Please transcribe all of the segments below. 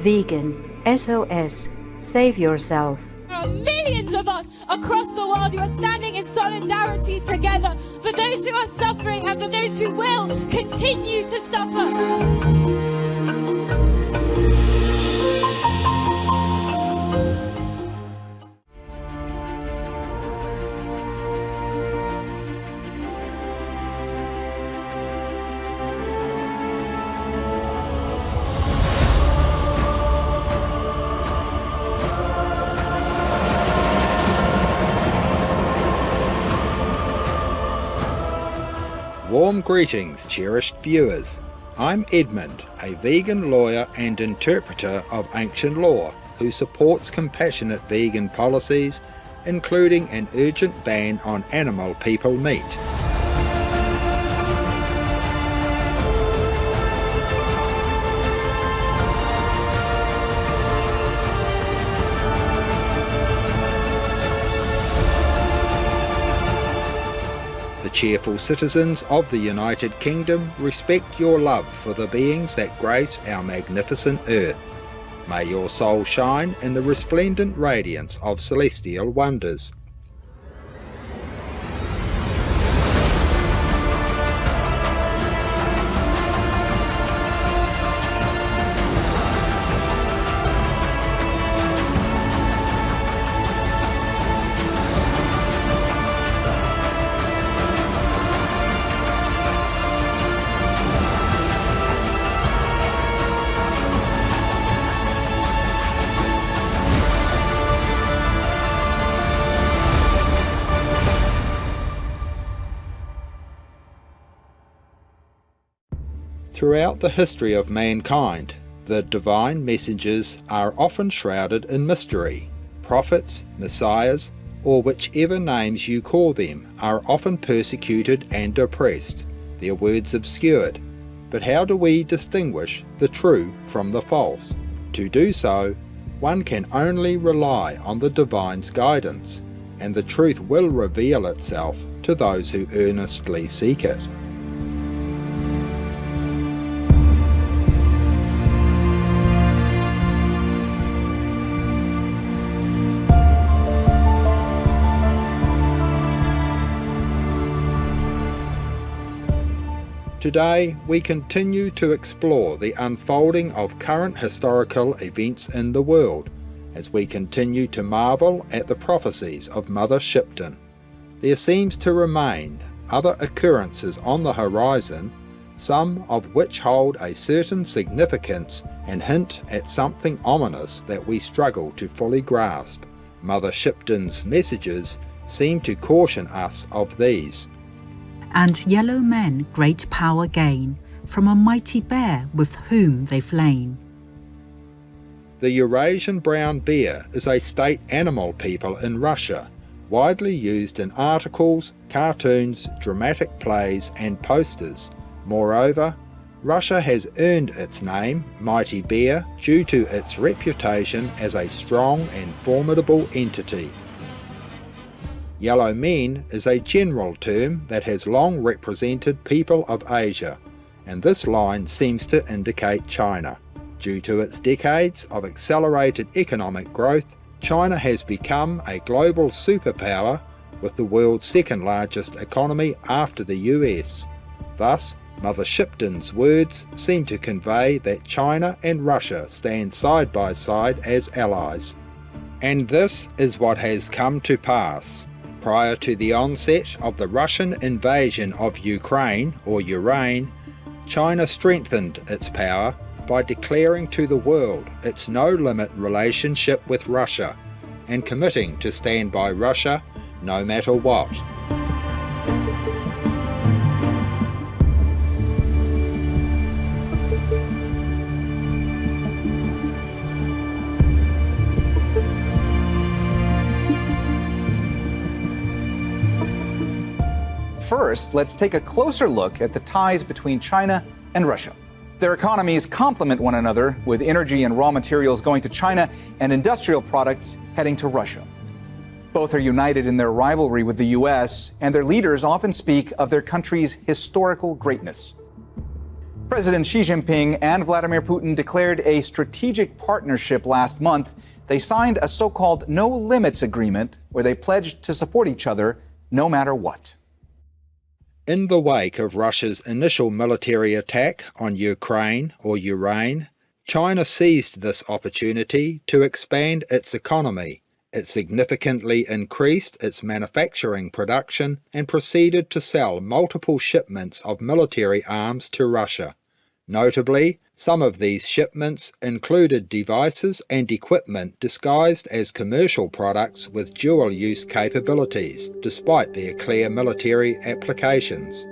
Vegan, SOS, Save Yourself. There are millions of us across the world who are standing in solidarity together for those who are suffering and for those who will continue to suffer. Warm greetings, cherished viewers. I'm Edmund, a vegan lawyer and interpreter of ancient law who supports compassionate vegan policies, including an urgent ban on animal people meat. The cheerful citizens of the United Kingdom respect your love for the beings that grace our magnificent earth. May your soul shine in the resplendent radiance of celestial wonders. Throughout the history of mankind, the divine messengers are often shrouded in mystery. Prophets, messiahs, or whichever names you call them, are often persecuted and oppressed, their words obscured. But how do we distinguish the true from the false? To do so, one can only rely on the divine's guidance, and the truth will reveal itself to those who earnestly seek it. Today, we continue to explore the unfolding of current historical events in the world, as we continue to marvel at the prophecies of Mother Shipton. There seems to remain other occurrences on the horizon, some of which hold a certain significance and hint at something ominous that we struggle to fully grasp. Mother Shipton's messages seem to caution us of these. And yellow men great power gain from a mighty bear with whom they've lain. The Eurasian brown bear is a state animal people in Russia, widely used in articles, cartoons, dramatic plays and posters. Moreover, Russia has earned its name, Mighty Bear, due to its reputation as a strong and formidable entity. Yellow men is a general term that has long represented people of Asia, and this line seems to indicate China. Due to its decades of accelerated economic growth, China has become a global superpower with the world's second largest economy after the US. Thus, Mother Shipton's words seem to convey that China and Russia stand side by side as allies. And this is what has come to pass. Prior to the onset of the Russian invasion of Ukraine, or Ukraine, China strengthened its power by declaring to the world its no-limit relationship with Russia and committing to stand by Russia no matter what. First, let's take a closer look at the ties between China and Russia. Their economies complement one another, with energy and raw materials going to China and industrial products heading to Russia. Both are united in their rivalry with the US, and their leaders often speak of their country's historical greatness. President Xi Jinping and Vladimir Putin declared a strategic partnership last month. They signed a so-called no-limits agreement where they pledged to support each other no matter what. In the wake of Russia's initial military attack on Ukraine, China seized this opportunity to expand its economy. It significantly increased its manufacturing production and proceeded to sell multiple shipments of military arms to Russia. Notably, some of these shipments included devices and equipment disguised as commercial products with dual-use capabilities, despite their clear military applications.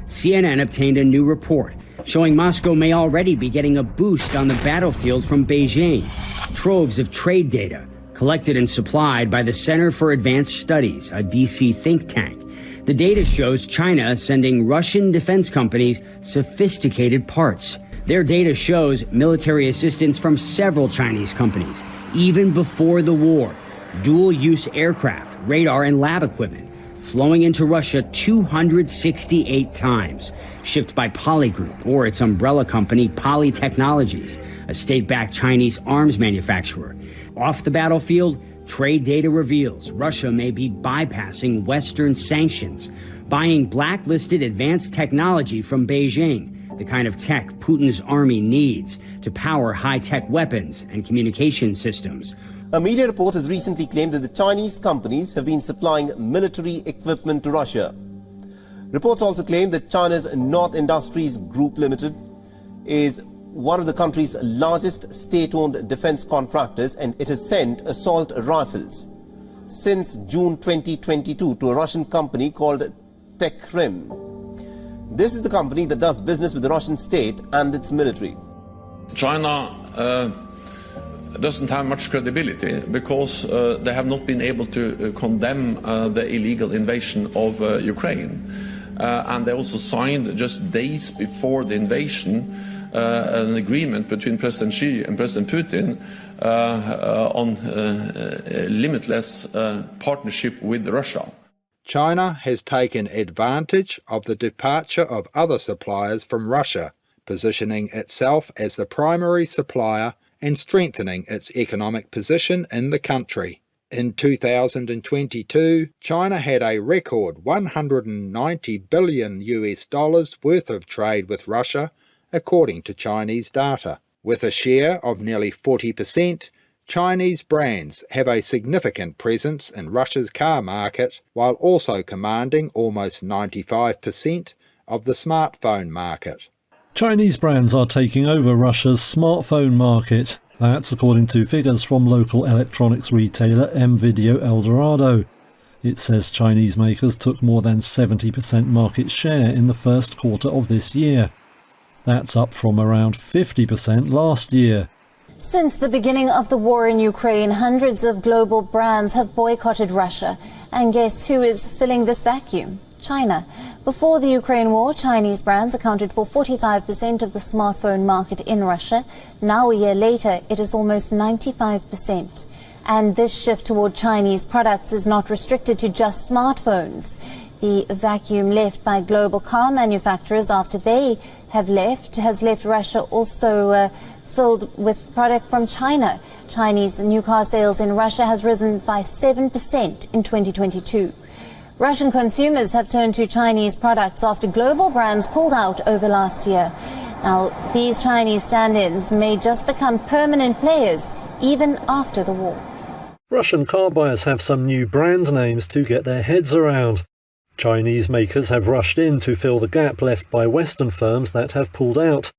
CNN obtained a new report showing Moscow may already be getting a boost on the battlefield from Beijing. Troves of trade data collected and supplied by the Center for Advanced Studies, a DC think tank. The data shows China sending Russian defense companies sophisticated parts. Their data shows military assistance from several Chinese companies, even before the war. Dual-use aircraft, radar, and lab equipment flowing into Russia 268 times, shipped by Poly Group or its umbrella company Poly Technologies, a state-backed Chinese arms manufacturer. Off the battlefield, trade data reveals Russia may be bypassing Western sanctions, buying blacklisted advanced technology from Beijing, the kind of tech Putin's army needs to power high-tech weapons and communication systems. A media report has recently claimed that the Chinese companies have been supplying military equipment to Russia. Reports also claim that China's North Industries Group Limited is one of the country's largest state-owned defense contractors, and it has sent assault rifles since June 2022 to a Russian company called Techrim. This is the company that does business with the Russian state and its military. China doesn't have much credibility because they have not been able to condemn the illegal invasion of Ukraine. And they also signed, just days before the invasion, an agreement between President Xi and President Putin on limitless partnership with Russia. China has taken advantage of the departure of other suppliers from Russia, positioning itself as the primary supplier and strengthening its economic position in the country. In 2022, China had a record $190 billion worth of trade with Russia, according to Chinese data. With a share of nearly 40%, Chinese brands have a significant presence in Russia's car market, while also commanding almost 95% of the smartphone market. Chinese brands are taking over Russia's smartphone market. That's according to figures from local electronics retailer M-Video Eldorado. It says Chinese makers took more than 70% market share in the first quarter of this year. That's up from around 50% last year. Since the beginning of the war in Ukraine, hundreds of global brands have boycotted Russia. And guess who is filling this vacuum? China. Before the Ukraine war, Chinese brands accounted for 45% of the smartphone market in Russia. Now, a year later, it is almost 95%. And this shift toward Chinese products is not restricted to just smartphones. The vacuum left by global car manufacturers after they have left has left Russia also filled with product from China. Chinese new car sales in Russia has risen by 7% in 2022. Russian consumers have turned to Chinese products after global brands pulled out over last year. Now, these Chinese stand-ins may just become permanent players even after the war. Russian car buyers have some new brand names to get their heads around. Chinese makers have rushed in to fill the gap left by Western firms that have pulled out.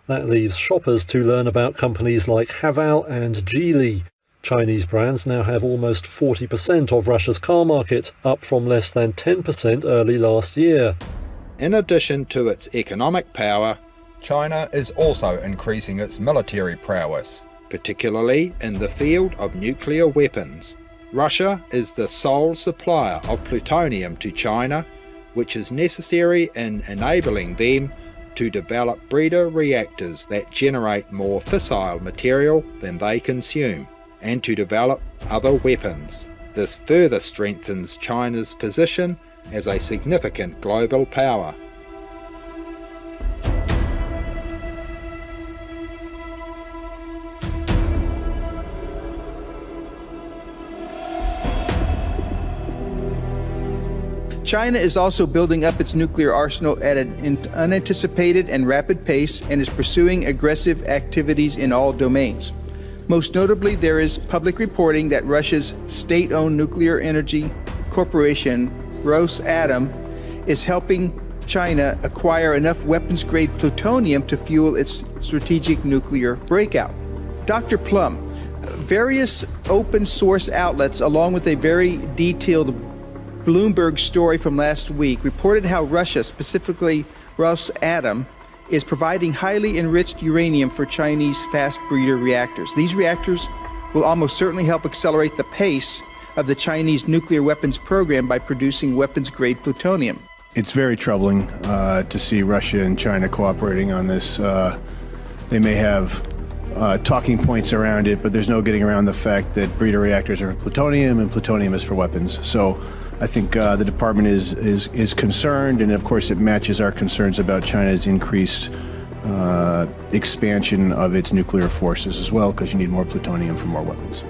That leaves shoppers to learn about companies like Haval and Geely. Chinese brands now have almost 40% of Russia's car market, up from less than 10% early last year. In addition to its economic power, China is also increasing its military prowess, particularly in the field of nuclear weapons. Russia is the sole supplier of plutonium to China, which is necessary in enabling them to develop breeder reactors that generate more fissile material than they consume, and to develop other weapons. This further strengthens China's position as a significant global power. China is also building up its nuclear arsenal at an unanticipated and rapid pace and is pursuing aggressive activities in all domains. Most notably, there is public reporting that Russia's state-owned nuclear energy corporation, Rosatom, is helping China acquire enough weapons-grade plutonium to fuel its strategic nuclear breakout. Dr. Plum, various open-source outlets, along with a very detailed Bloomberg story from last week, reported how Russia, specifically Rosatom, is providing highly enriched uranium for Chinese fast breeder reactors. These reactors will almost certainly help accelerate the pace of the Chinese nuclear weapons program by producing weapons-grade plutonium. It's very troubling to see Russia and China cooperating on this. They may have talking points around it, but there's no getting around the fact that breeder reactors are for plutonium and plutonium is for weapons. So I think the department is concerned, and of course it matches our concerns about China's increased expansion of its nuclear forces as well, because you need more plutonium for more weapons.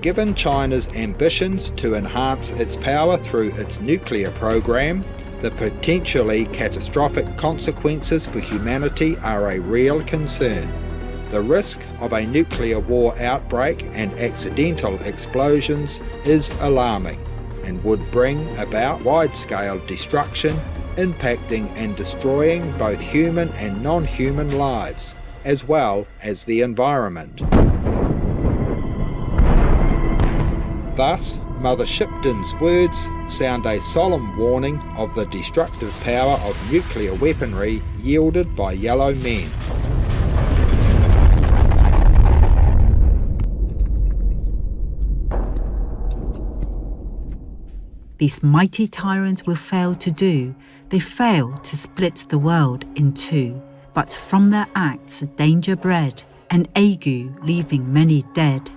Given China's ambitions to enhance its power through its nuclear program, the potentially catastrophic consequences for humanity are a real concern. The risk of a nuclear war outbreak and accidental explosions is alarming, and would bring about wide-scale destruction, impacting and destroying both human and non-human lives, as well as the environment. Thus, Mother Shipton's words sound a solemn warning of the destructive power of nuclear weaponry wielded by yellow men. These mighty tyrants will fail to do. They fail to split the world in two. But from their acts danger bred, and ague leaving many dead.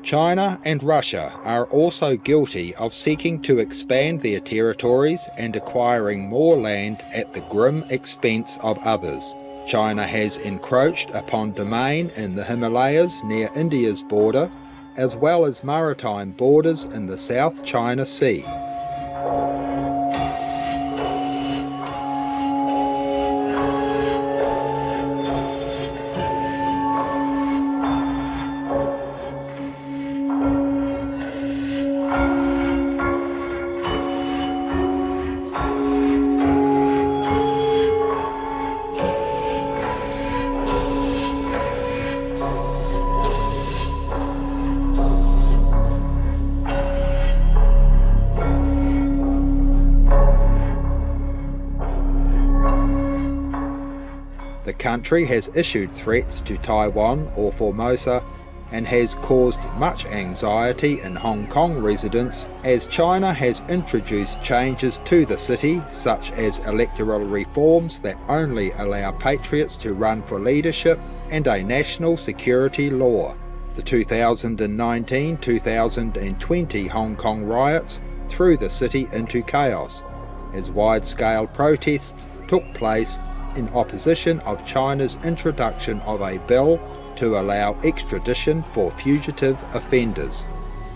China and Russia are also guilty of seeking to expand their territories and acquiring more land at the grim expense of others. China has encroached upon domain in the Himalayas near India's border, as well as maritime borders in the South China Sea. The country has issued threats to Taiwan or Formosa and has caused much anxiety in Hong Kong residents as China has introduced changes to the city, such as electoral reforms that only allow patriots to run for leadership and a national security law. The 2019-2020 Hong Kong riots threw the city into chaos as wide-scale protests took place in opposition of China's introduction of a bill to allow extradition for fugitive offenders.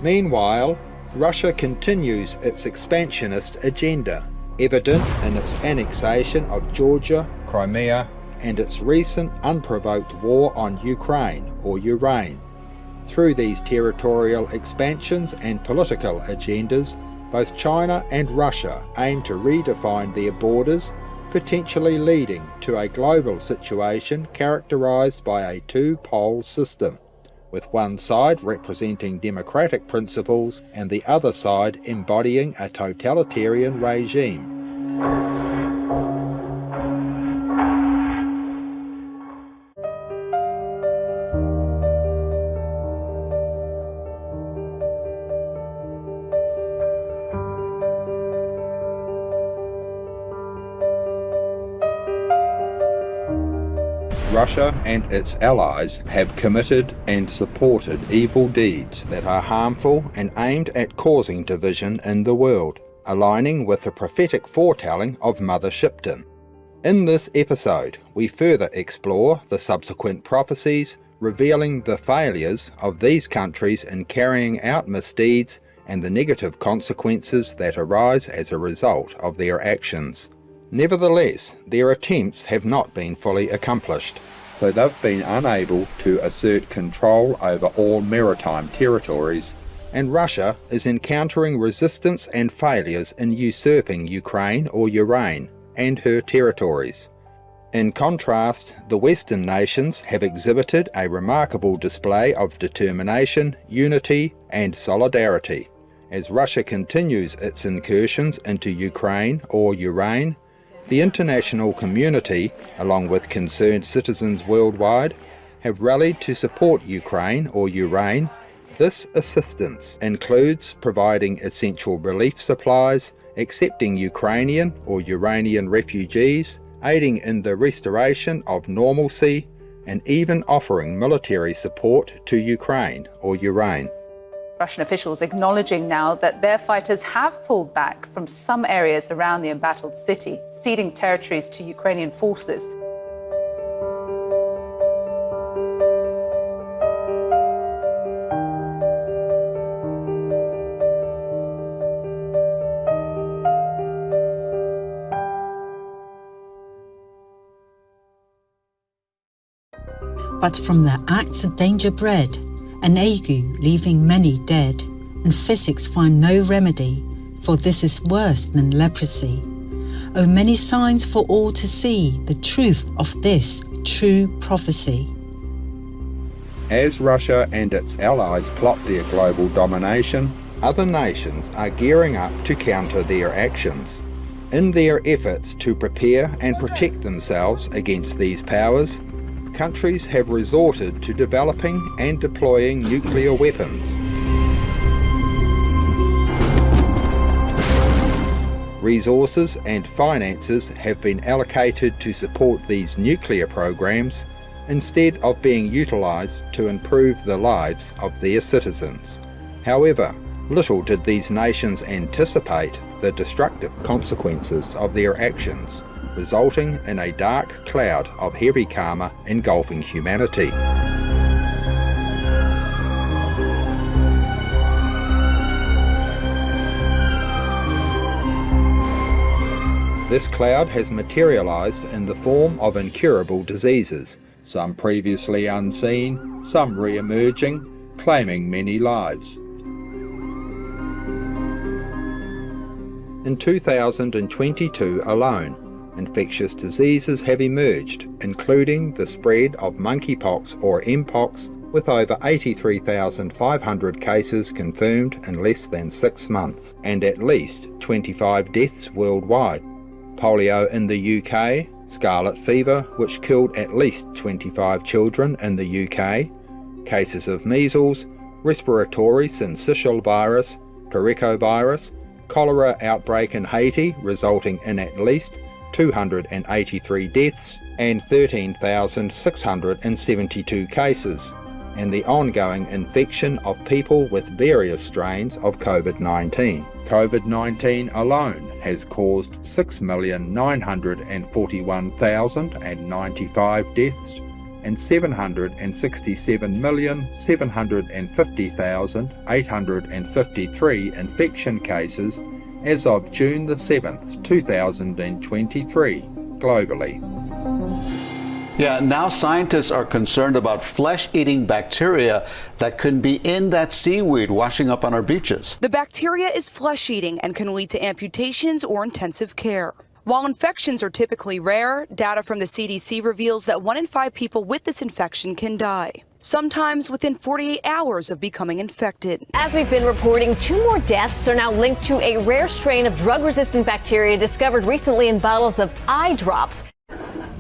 Meanwhile, Russia continues its expansionist agenda, evident in its annexation of Georgia, Crimea, and its recent unprovoked war on Ukraine or Ukraine. Through these territorial expansions and political agendas, both China and Russia aim to redefine their borders, potentially leading to a global situation characterized by a two-pole system, with one side representing democratic principles and the other side embodying a totalitarian regime. Russia and its allies have committed and supported evil deeds that are harmful and aimed at causing division in the world, aligning with the prophetic foretelling of Mother Shipton. In this episode, we further explore the subsequent prophecies, revealing the failures of these countries in carrying out misdeeds and the negative consequences that arise as a result of their actions. Nevertheless, their attempts have not been fully accomplished, so they've been unable to assert control over all maritime territories, and Russia is encountering resistance and failures in usurping Ukraine or Ukraine and her territories. In contrast, the Western nations have exhibited a remarkable display of determination, unity, and solidarity. As Russia continues its incursions into Ukraine or Ukraine, the international community, along with concerned citizens worldwide, have rallied to support Ukraine or Ukraine. This assistance includes providing essential relief supplies, accepting Ukrainian or Iranian refugees, aiding in the restoration of normalcy, and even offering military support to Ukraine or Ukraine. Russian officials acknowledging now that their fighters have pulled back from some areas around the embattled city, ceding territories to Ukrainian forces. But from their acts a danger bred, an ague leaving many dead, and physics find no remedy, for this is worse than leprosy. O many signs for all to see the truth of this true prophecy. As Russia and its allies plot their global domination, other nations are gearing up to counter their actions. In their efforts to prepare and protect themselves against these powers, countries have resorted to developing and deploying nuclear weapons. Resources and finances have been allocated to support these nuclear programs instead of being utilized to improve the lives of their citizens. However, little did these nations anticipate the destructive consequences of their actions, resulting in a dark cloud of heavy karma engulfing humanity. This cloud has materialized in the form of incurable diseases, some previously unseen, some re-emerging, claiming many lives. In 2022 alone, infectious diseases have emerged, including the spread of monkeypox or mpox, with over 83,500 cases confirmed in less than 6 months, and at least 25 deaths worldwide. Polio in the UK, scarlet fever, which killed at least 25 children in the UK, cases of measles, respiratory syncytial virus, pericovirus, cholera outbreak in Haiti resulting in at least 283 deaths and 13,672 cases, and the ongoing infection of people with various strains of COVID-19. COVID-19 alone has caused 6,941,095 deaths and 767,750,853 infection cases as of June the 7th, 2023, globally. Yeah, now scientists are concerned about flesh-eating bacteria that can be in that seaweed washing up on our beaches. The bacteria is flesh-eating and can lead to amputations or intensive care. While infections are typically rare, data from the CDC reveals that 1 in 5 people with this infection can die, sometimes within 48 hours of becoming infected. As we've been reporting, 2 more deaths are now linked to a rare strain of drug-resistant bacteria discovered recently in bottles of eye drops.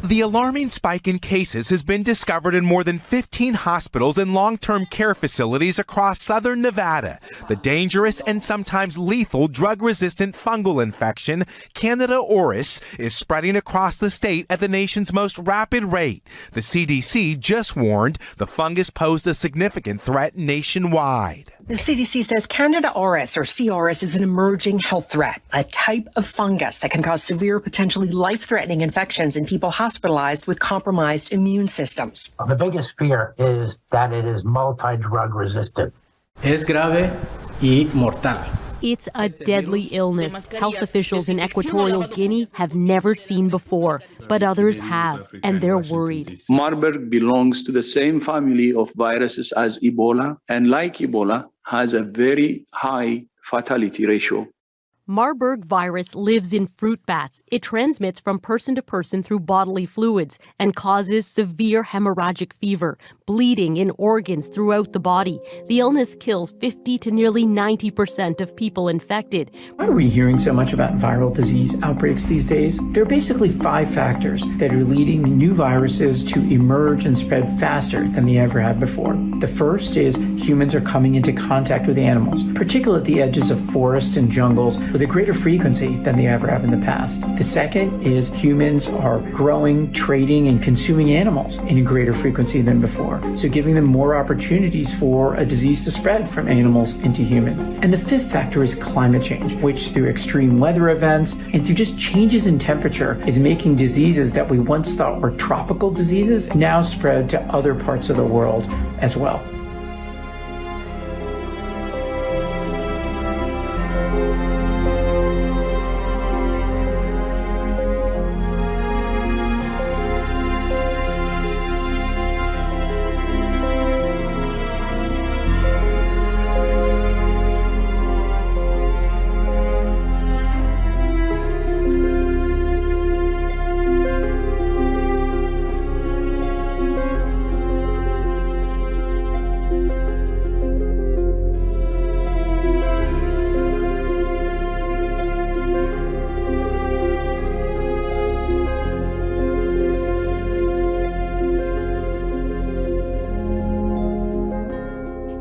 The alarming spike in cases has been discovered in more than 15 hospitals and long-term care facilities across southern Nevada. The dangerous and sometimes lethal drug-resistant fungal infection, Candida auris, is spreading across the state at the nation's most rapid rate. The CDC just warned the fungus posed a significant threat nationwide. The CDC says Candida auris, or C. auris, is an emerging health threat, a type of fungus that can cause severe, potentially life-threatening infections in people hospitalized with compromised immune systems. The biggest fear is that it is multi-drug resistant. Es grave y mortal. It's a deadly illness health officials in Equatorial Guinea have never seen before, but others have, and they're worried. Marburg belongs to the same family of viruses as Ebola, and like Ebola, has a very high fatality ratio. Marburg virus lives in fruit bats. It transmits from person to person through bodily fluids and causes severe hemorrhagic fever, bleeding in organs throughout the body. The illness kills 50 to nearly 90% of people infected. Why are we hearing so much about viral disease outbreaks these days? There are basically 5 factors that are leading new viruses to emerge and spread faster than they ever have before. The first is humans are coming into contact with animals, particularly at the edges of forests and jungles, with a greater frequency than they ever have in the past. The second is humans are growing, trading, and consuming animals in a greater frequency than before, so giving them more opportunities for a disease to spread from animals into human. And the fifth factor is climate change, which through extreme weather events and through just changes in temperature is making diseases that we once thought were tropical diseases now spread to other parts of the world as well.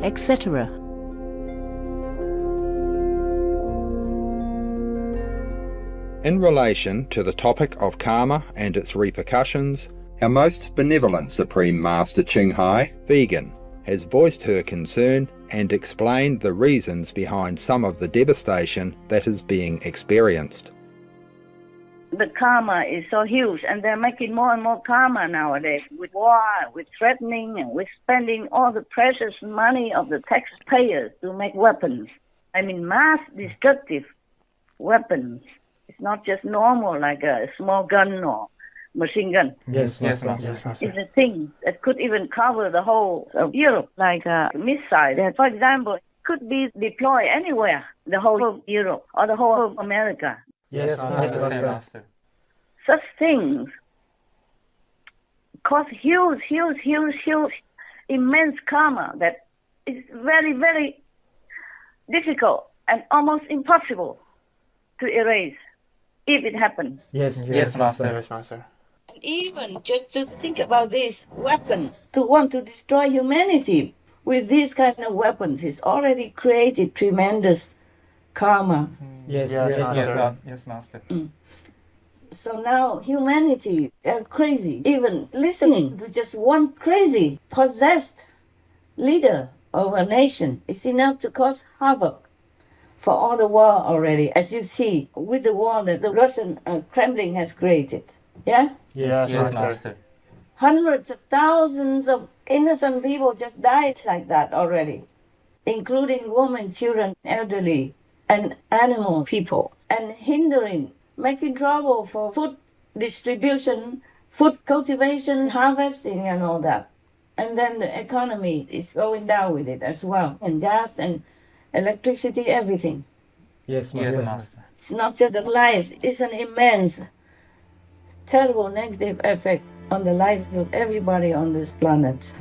Etc. In relation to the topic of karma and its repercussions, our most benevolent Supreme Master Ching Hai, vegan, has voiced her concern and explained the reasons behind some of the devastation that is being experienced. The karma is so huge, and they're making more and more karma nowadays with war, with threatening, and with spending all the precious money of the taxpayers to make weapons. I mean, mass destructive weapons. It's not just normal like a small gun or machine gun. Yes. It's a thing that could even cover the whole of Europe, like a missile that, for example, could be deployed anywhere, the whole of Europe or the whole of America. Yes, Master. Such things cause huge, immense karma that is very, very difficult and almost impossible to erase if it happens. Yes, Master. Even just to think about these weapons, to want to destroy humanity with these kinds of weapons, it's already created tremendous karma. Yes, Master. So now humanity are crazy. Even listening to just one crazy, possessed leader of a nation is enough to cause havoc for all the war already, as you see with the war that the Russian Kremlin has created. Yeah? Yes, Master. Hundreds of thousands of innocent people just died like that already, including women, children, elderly, and animal people, and hindering, making trouble for food distribution, food cultivation, harvesting, and all that. And then the economy is going down with it as well, and gas and electricity, everything. Yes, Master. It's not just the lives, it's an immense, terrible negative effect on the lives of everybody on this planet.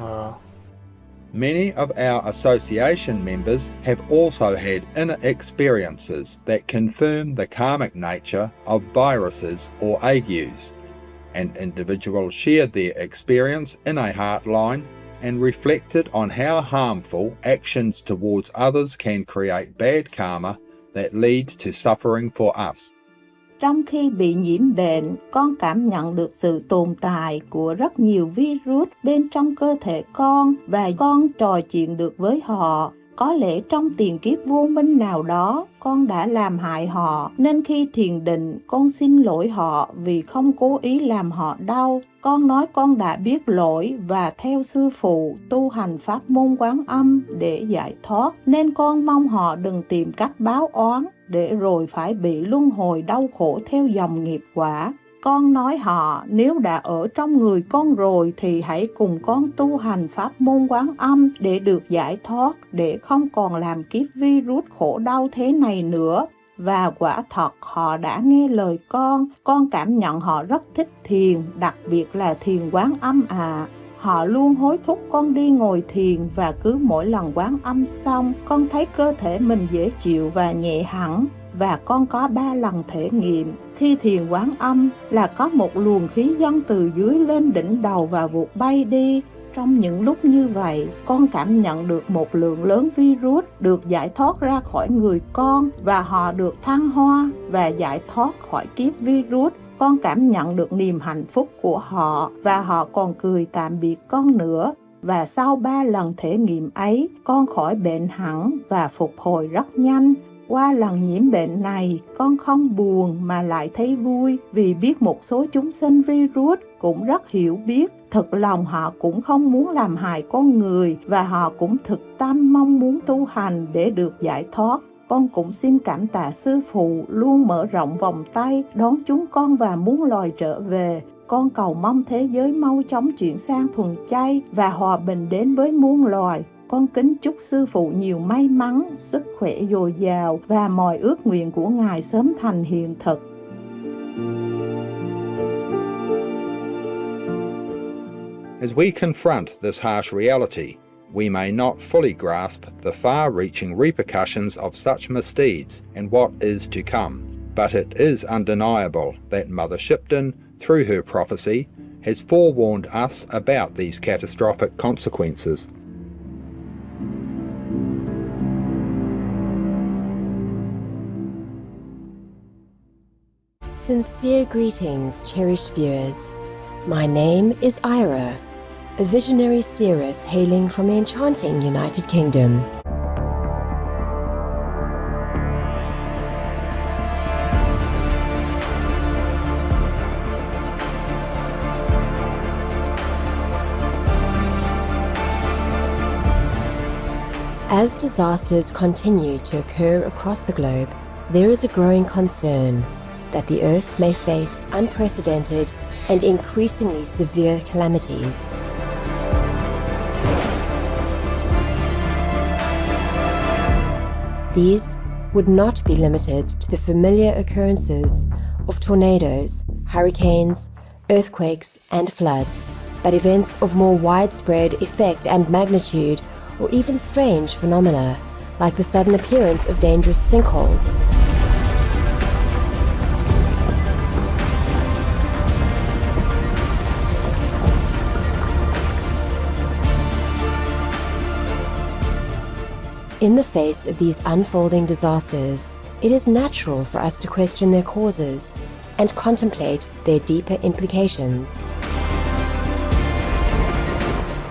Many of our association members have also had inner experiences that confirm the karmic nature of viruses or agues. and individuals shared their experience in a heartline and reflected on how harmful actions towards others can create bad karma that leads to suffering for us. Trong khi bị nhiễm bệnh, con cảm nhận được sự tồn tại của rất nhiều virus bên trong cơ thể con và con trò chuyện được với họ. Có lẽ trong tiền kiếp vô minh nào đó, con đã làm hại họ, nên khi thiền định, con xin lỗi họ vì không cố ý làm họ đau. Con nói con đã biết lỗi và theo sư phụ tu hành pháp môn Quán Âm để giải thoát, nên con mong họ đừng tìm cách báo oán để rồi phải bị luân hồi đau khổ theo dòng nghiệp quả. Con nói họ nếu đã ở trong người con rồi thì hãy cùng con tu hành pháp môn Quán Âm để được giải thoát, để không còn làm kiếp virus khổ đau thế này nữa. Và quả thật họ đã nghe lời con cảm nhận họ rất thích thiền, đặc biệt là thiền Quán Âm à. Họ luôn hối thúc con đi ngồi thiền và cứ mỗi lần Quán Âm xong, con thấy cơ thể mình dễ chịu và nhẹ hẳn. Và con có 3 lần thể nghiệm khi thiền Quán Âm là có một luồng khí dâng từ dưới lên đỉnh đầu và vụt bay đi. Trong những lúc như vậy, con cảm nhận được một lượng lớn virus được giải thoát ra khỏi người con và họ được thăng hoa và giải thoát khỏi kiếp virus. Con cảm nhận được niềm hạnh phúc của họ và họ còn cười tạm biệt con nữa. Và sau 3 lần thể nghiệm ấy, con khỏi bệnh hẳn và phục hồi rất nhanh. Qua lần nhiễm bệnh này, con không buồn mà lại thấy vui vì biết một số chúng sinh virus cũng rất hiểu biết. Thực lòng họ cũng không muốn làm hại con người và họ cũng thực tâm mong muốn tu hành để được giải thoát. Con cũng xin cảm tạ sư phụ luôn mở rộng vòng tay đón chúng con và muôn loài trở về. Con cầu mong thế giới mau chóng chuyển sang thuần chay và hòa bình đến với muôn loài. Con kính chúc sư phụ nhiều may mắn, sức khỏe dồi dào và mọi ước nguyện của Ngài sớm thành hiện thực. As we confront this harsh reality, we may not fully grasp the far-reaching repercussions of such misdeeds and what is to come, but it is undeniable that Mother Shipton, through her prophecy, has forewarned us about these catastrophic consequences. Sincere greetings, cherished viewers. My name is Ira, a visionary seeress hailing from the enchanting United Kingdom. As disasters continue to occur across the globe, there is a growing concern that the Earth may face unprecedented and increasingly severe calamities. These would not be limited to the familiar occurrences of tornadoes, hurricanes, earthquakes, and floods, but events of more widespread effect and magnitude, or even strange phenomena, like the sudden appearance of dangerous sinkholes. In the face of these unfolding disasters, it is natural for us to question their causes and contemplate their deeper implications.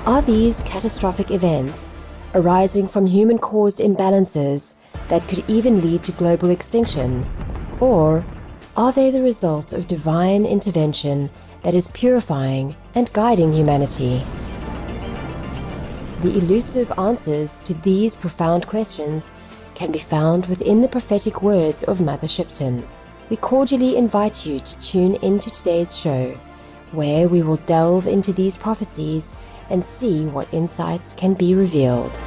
Are these catastrophic events, arising from human-caused imbalances that could even lead to global extinction, or are they the result of divine intervention that is purifying and guiding humanity? The elusive answers to these profound questions can be found within the prophetic words of Mother Shipton. We cordially invite you to tune into today's show, where we will delve into these prophecies and see what insights can be revealed.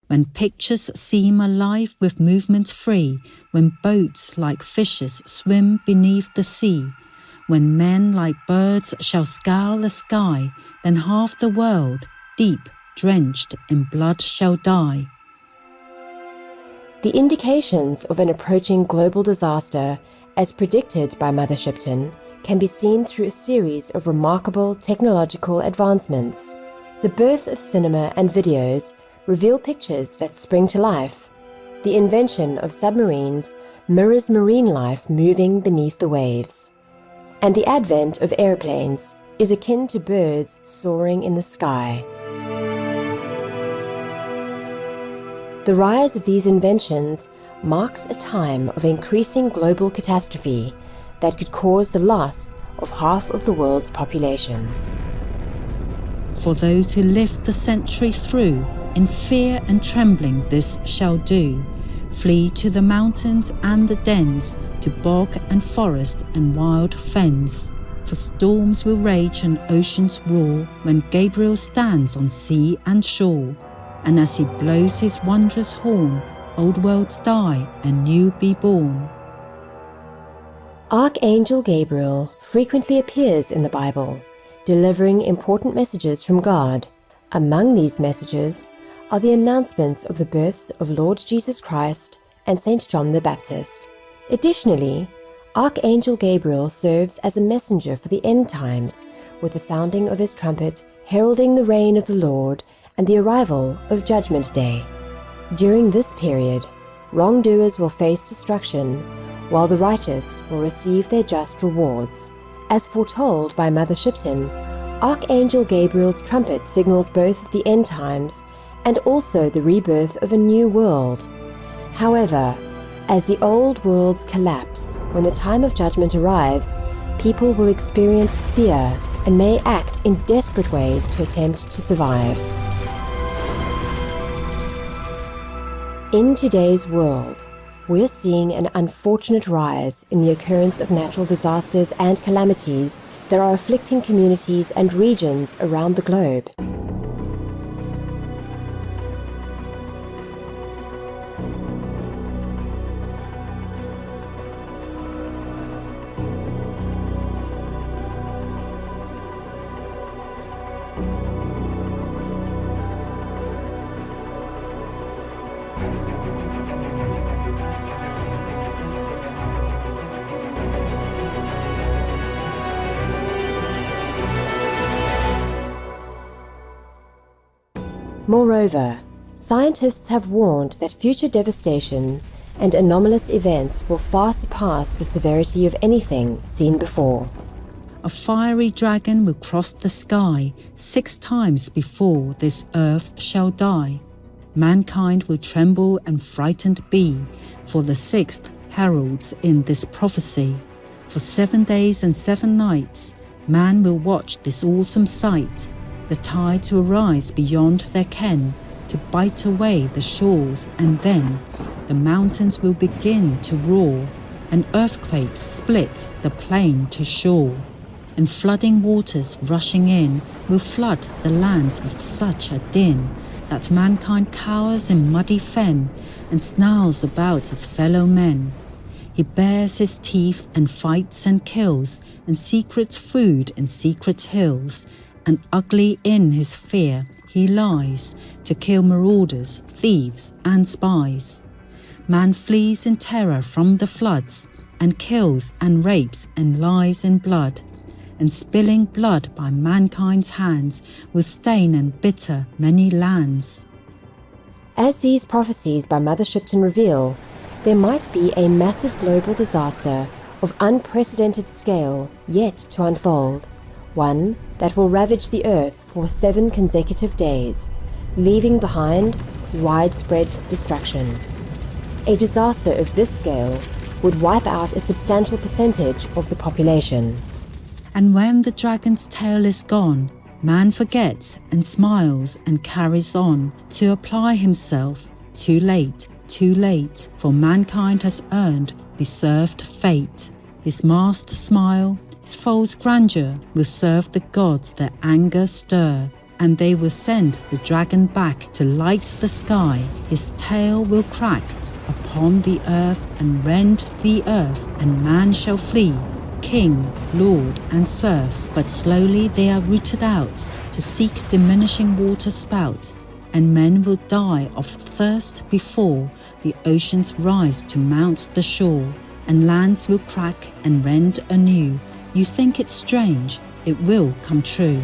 When pictures seem alive with movement free, when boats like fishes swim beneath the sea, when men like birds shall scour the sky, then half the world, deep drenched in blood shall die. The indications of an approaching global disaster, as predicted by Mother Shipton, can be seen through a series of remarkable technological advancements. The birth of cinema and videos reveal pictures that spring to life. The invention of submarines mirrors marine life moving beneath the waves. And the advent of airplanes is akin to birds soaring in the sky. The rise of these inventions marks a time of increasing global catastrophe that could cause the loss of half of the world's population. For those who lived the century through, in fear and trembling this shall do, flee to the mountains and the dens, to bog and forest and wild fens. For storms will rage and oceans roar, when Gabriel stands on sea and shore. And as he blows his wondrous horn, old worlds die and new be born. Archangel Gabriel frequently appears in the Bible, delivering important messages from God. Among these messages are the announcements of the births of Lord Jesus Christ and St. John the Baptist. Additionally, Archangel Gabriel serves as a messenger for the end times, with the sounding of his trumpet heralding the reign of the Lord and the arrival of Judgment Day. During this period, wrongdoers will face destruction, while the righteous will receive their just rewards. As foretold by Mother Shipton, Archangel Gabriel's trumpet signals both the end times and also the rebirth of a new world. However, as the old worlds collapse, when the time of judgment arrives, people will experience fear and may act in desperate ways to attempt to survive. In today's world, we're seeing an unfortunate rise in the occurrence of natural disasters and calamities that are afflicting communities and regions around the globe. Moreover, scientists have warned that future devastation and anomalous events will far surpass the severity of anything seen before. A fiery dragon will cross the sky 6 times before this earth shall die. Mankind will tremble and frightened be, for the 6th heralds in this prophecy. For 7 days and 7 nights, man will watch this awesome sight. The tides will rise beyond their ken to bite away the shores, and then the mountains will begin to roar, and earthquakes split the plain to shore, and flooding waters rushing in will flood the lands with such a din that mankind cowers in muddy fen and snarls about his fellow men. He bares his teeth and fights and kills, and secrets food in secret hills, and ugly in his fear he lies, to kill marauders, thieves, and spies. Man flees in terror from the floods, and kills and rapes and lies in blood, and spilling blood by mankind's hands will stain and bitter many lands. As these prophecies by Mother Shipton reveal, there might be a massive global disaster of unprecedented scale yet to unfold, one that will ravage the earth for 7 consecutive days, leaving behind widespread destruction. A disaster of this scale would wipe out a substantial percentage of the population. And when the dragon's tail is gone, man forgets and smiles and carries on to apply himself. Too late, for mankind has earned deserved fate. His masked smile, his false grandeur will serve the gods their anger stir, and they will send the dragon back to light the sky. His tail will crack upon the earth and rend the earth, and man shall flee, king, lord, and serf. But slowly they are rooted out, to seek diminishing water spout, and men will die of thirst before the oceans rise to mount the shore, and lands will crack and rend anew. You think it strange, it will come true.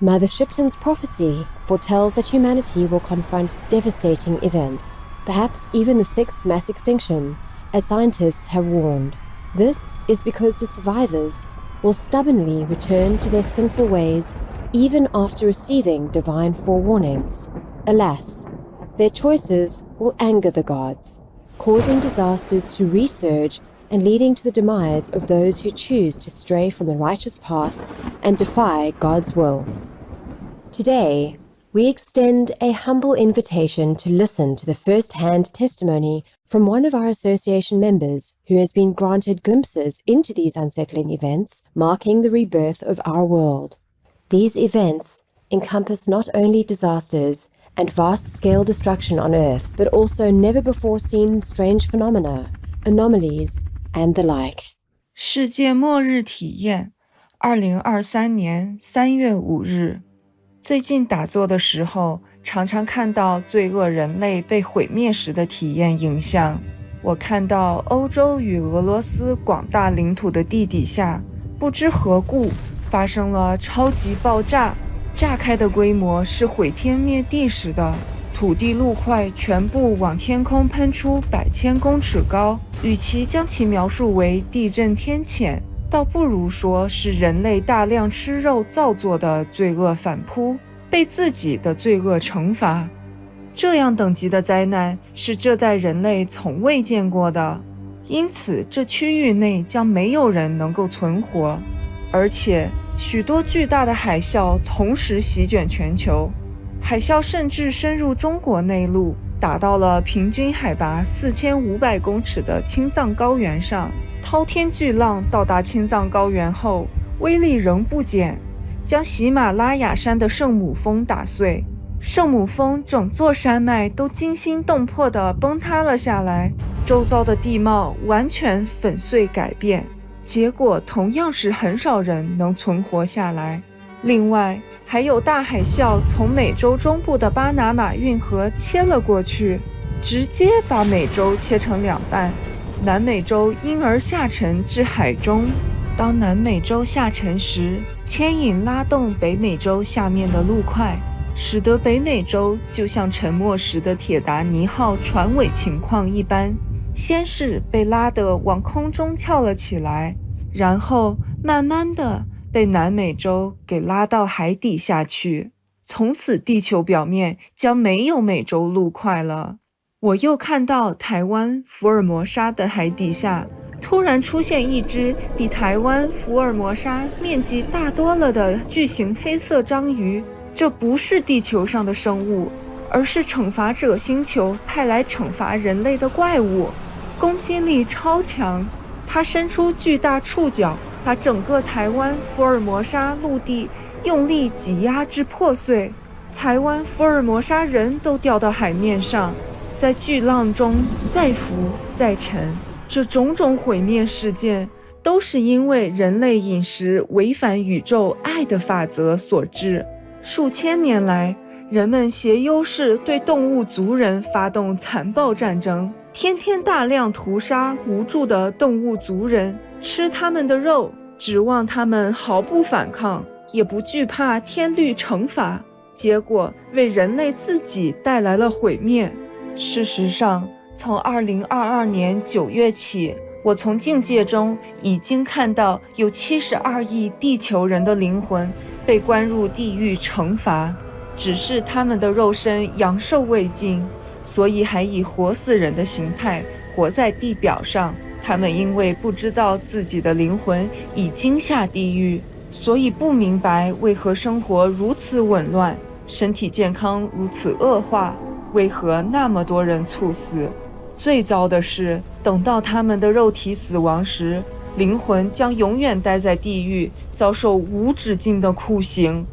Mother Shipton's prophecy foretells that humanity will confront devastating events, perhaps even the sixth mass extinction, as scientists have warned. This is because the survivors will stubbornly return to their sinful ways even after receiving divine forewarnings. Alas, their choices will anger the gods, causing disasters to resurge and leading to the demise of those who choose to stray from the righteous path and defy God's will. Today, we extend a humble invitation to listen to the first-hand testimony from one of our association members who has been granted glimpses into these unsettling events, marking the rebirth of our world. These events encompass not only disasters and vast-scale destruction on Earth, but also never-before-seen strange phenomena, anomalies, and the like. 世界末日体验2023年3月5日。最近打坐的时候，常常看到罪恶人类被毁灭时的体验影像。我看到欧洲与俄罗斯广大领土的地底下，不知何故发生了超级爆炸，炸开的规模是毁天灭地时的，土地陆块全部往天空喷出100千公尺高。与其将其描述为地震天谴，倒不如说是人类大量吃肉造作的罪恶反扑，被自己的罪恶惩罚。这样等级的灾难是这代人类从未见过的，因此这区域内将没有人能够存活，而且许多巨大的海啸同时席卷全球，海啸甚至深入中国内陆，打到了平均海拔4500公尺的青藏高原上。滔天巨浪到达青藏高原后，威力仍不减，将喜马拉雅山的圣母峰打碎。圣母峰整座山脉都惊心动魄地崩塌了下来，周遭的地貌完全粉碎改变，结果同样是很少人能存活下来。另外，还有大海啸从美洲中部的巴拿马运河切了过去，直接把美洲切成两半。南美洲因而下沉至海中，当南美洲下沉时，牵引拉动北美洲下面的陆块，使得北美洲就像沉没时的铁达尼号船尾情况一般，先是被拉得往空中翘了起来，然后慢慢的被南美洲给拉到海底下去，从此地球表面将没有美洲陆块了。我又看到台湾福尔摩沙的海底下突然出现一只比台湾福尔摩沙面积大多了的巨型黑色章鱼，这不是地球上的生物，而是惩罚者星球派来惩罚人类的怪物，攻击力超强。它伸出巨大触角，把整个台湾福尔摩沙陆地用力挤压至破碎，台湾福尔摩沙人都掉到海面上，在巨浪中再浮再沉。这种种毁灭事件都是因为人类饮食违反宇宙爱的法则所致。数千年来，人们携优势对动物族人发动残暴战争，天天大量屠杀无助的动物族人，吃他们的肉，指望他们毫不反抗，也不惧怕天律惩罚，结果为人类自己带来了毁灭。事实上，从2022年9月起，我从境界中已经看到有72亿地球人的灵魂被关入地狱惩罚，只是他们的肉身阳寿未尽，所以还以活死人的形态活在地表上。他们因为不知道自己的灵魂已经下地狱，所以不明白为何生活如此紊乱，身体健康如此恶化，为何那么多人猝死。最糟的是，等到他们的肉体死亡时，灵魂将永远待在地狱，遭受无止境的酷刑。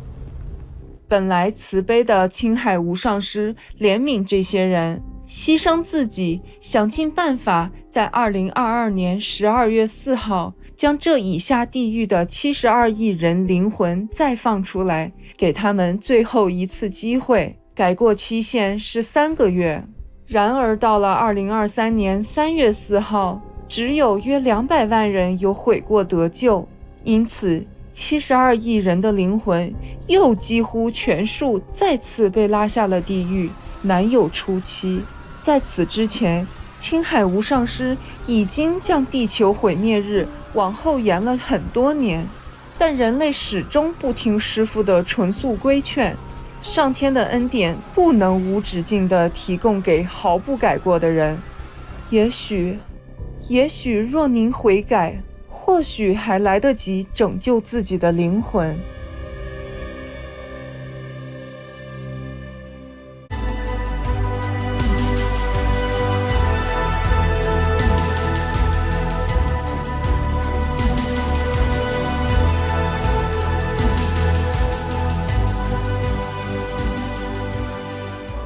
本来慈悲的青海无上师怜悯这些人，牺牲自己，想尽办法在2022年12月4号将这已下地狱的72亿人灵魂再放出来，给他们最后一次机会，改过期限是3个月。然而到了2023年3月4号，只有约200万人有悔过得救，因此72亿人的灵魂又几乎全数再次被拉下了地狱，难有出期。在此之前，青海无上师已经将地球毁灭日往后延了很多年，但人类始终不听师父的纯素规劝，上天的恩典不能无止境地提供给毫不改过的人。也许若您悔改，或许还来得及拯救自己的灵魂。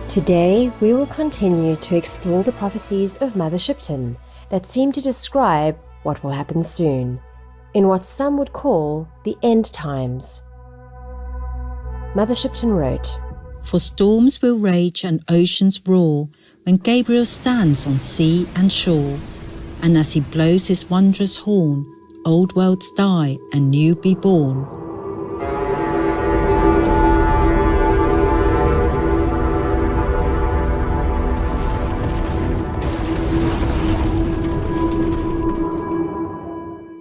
Today, we will continue to explore the prophecies of Mother Shipton that seem to describe what will happen soon, in what some would call the end times. Mother Shipton wrote, For storms will rage and oceans roar when Gabriel stands on sea and shore, and as he blows his wondrous horn, old worlds die and new be born.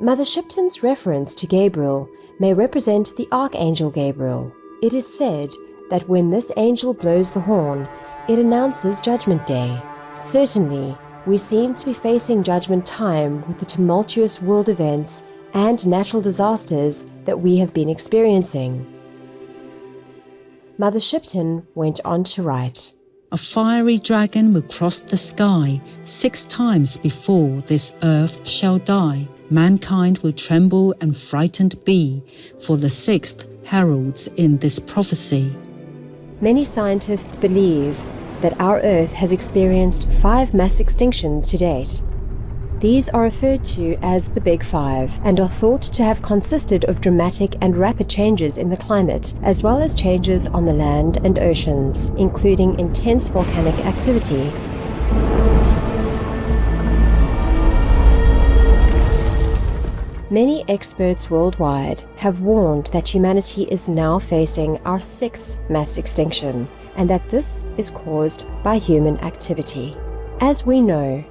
Mother Shipton's reference to Gabriel may represent the Archangel Gabriel. It is said that when this angel blows the horn, it announces Judgment Day. Certainly, we seem to be facing judgment time with the tumultuous world events and natural disasters that we have been experiencing. Mother Shipton went on to write, A fiery dragon will cross the sky 6 times before this earth shall die. Mankind will tremble and frightened be, for the 6th heralds in this prophecy. Many scientists believe that our Earth has experienced 5 mass extinctions to date. These are referred to as the Big Five and are thought to have consisted of dramatic and rapid changes in the climate, as well as changes on the land and oceans, including intense volcanic activity. Many experts worldwide have warned that humanity is now facing our 6th mass extinction, and that this is caused by human activity. As we know,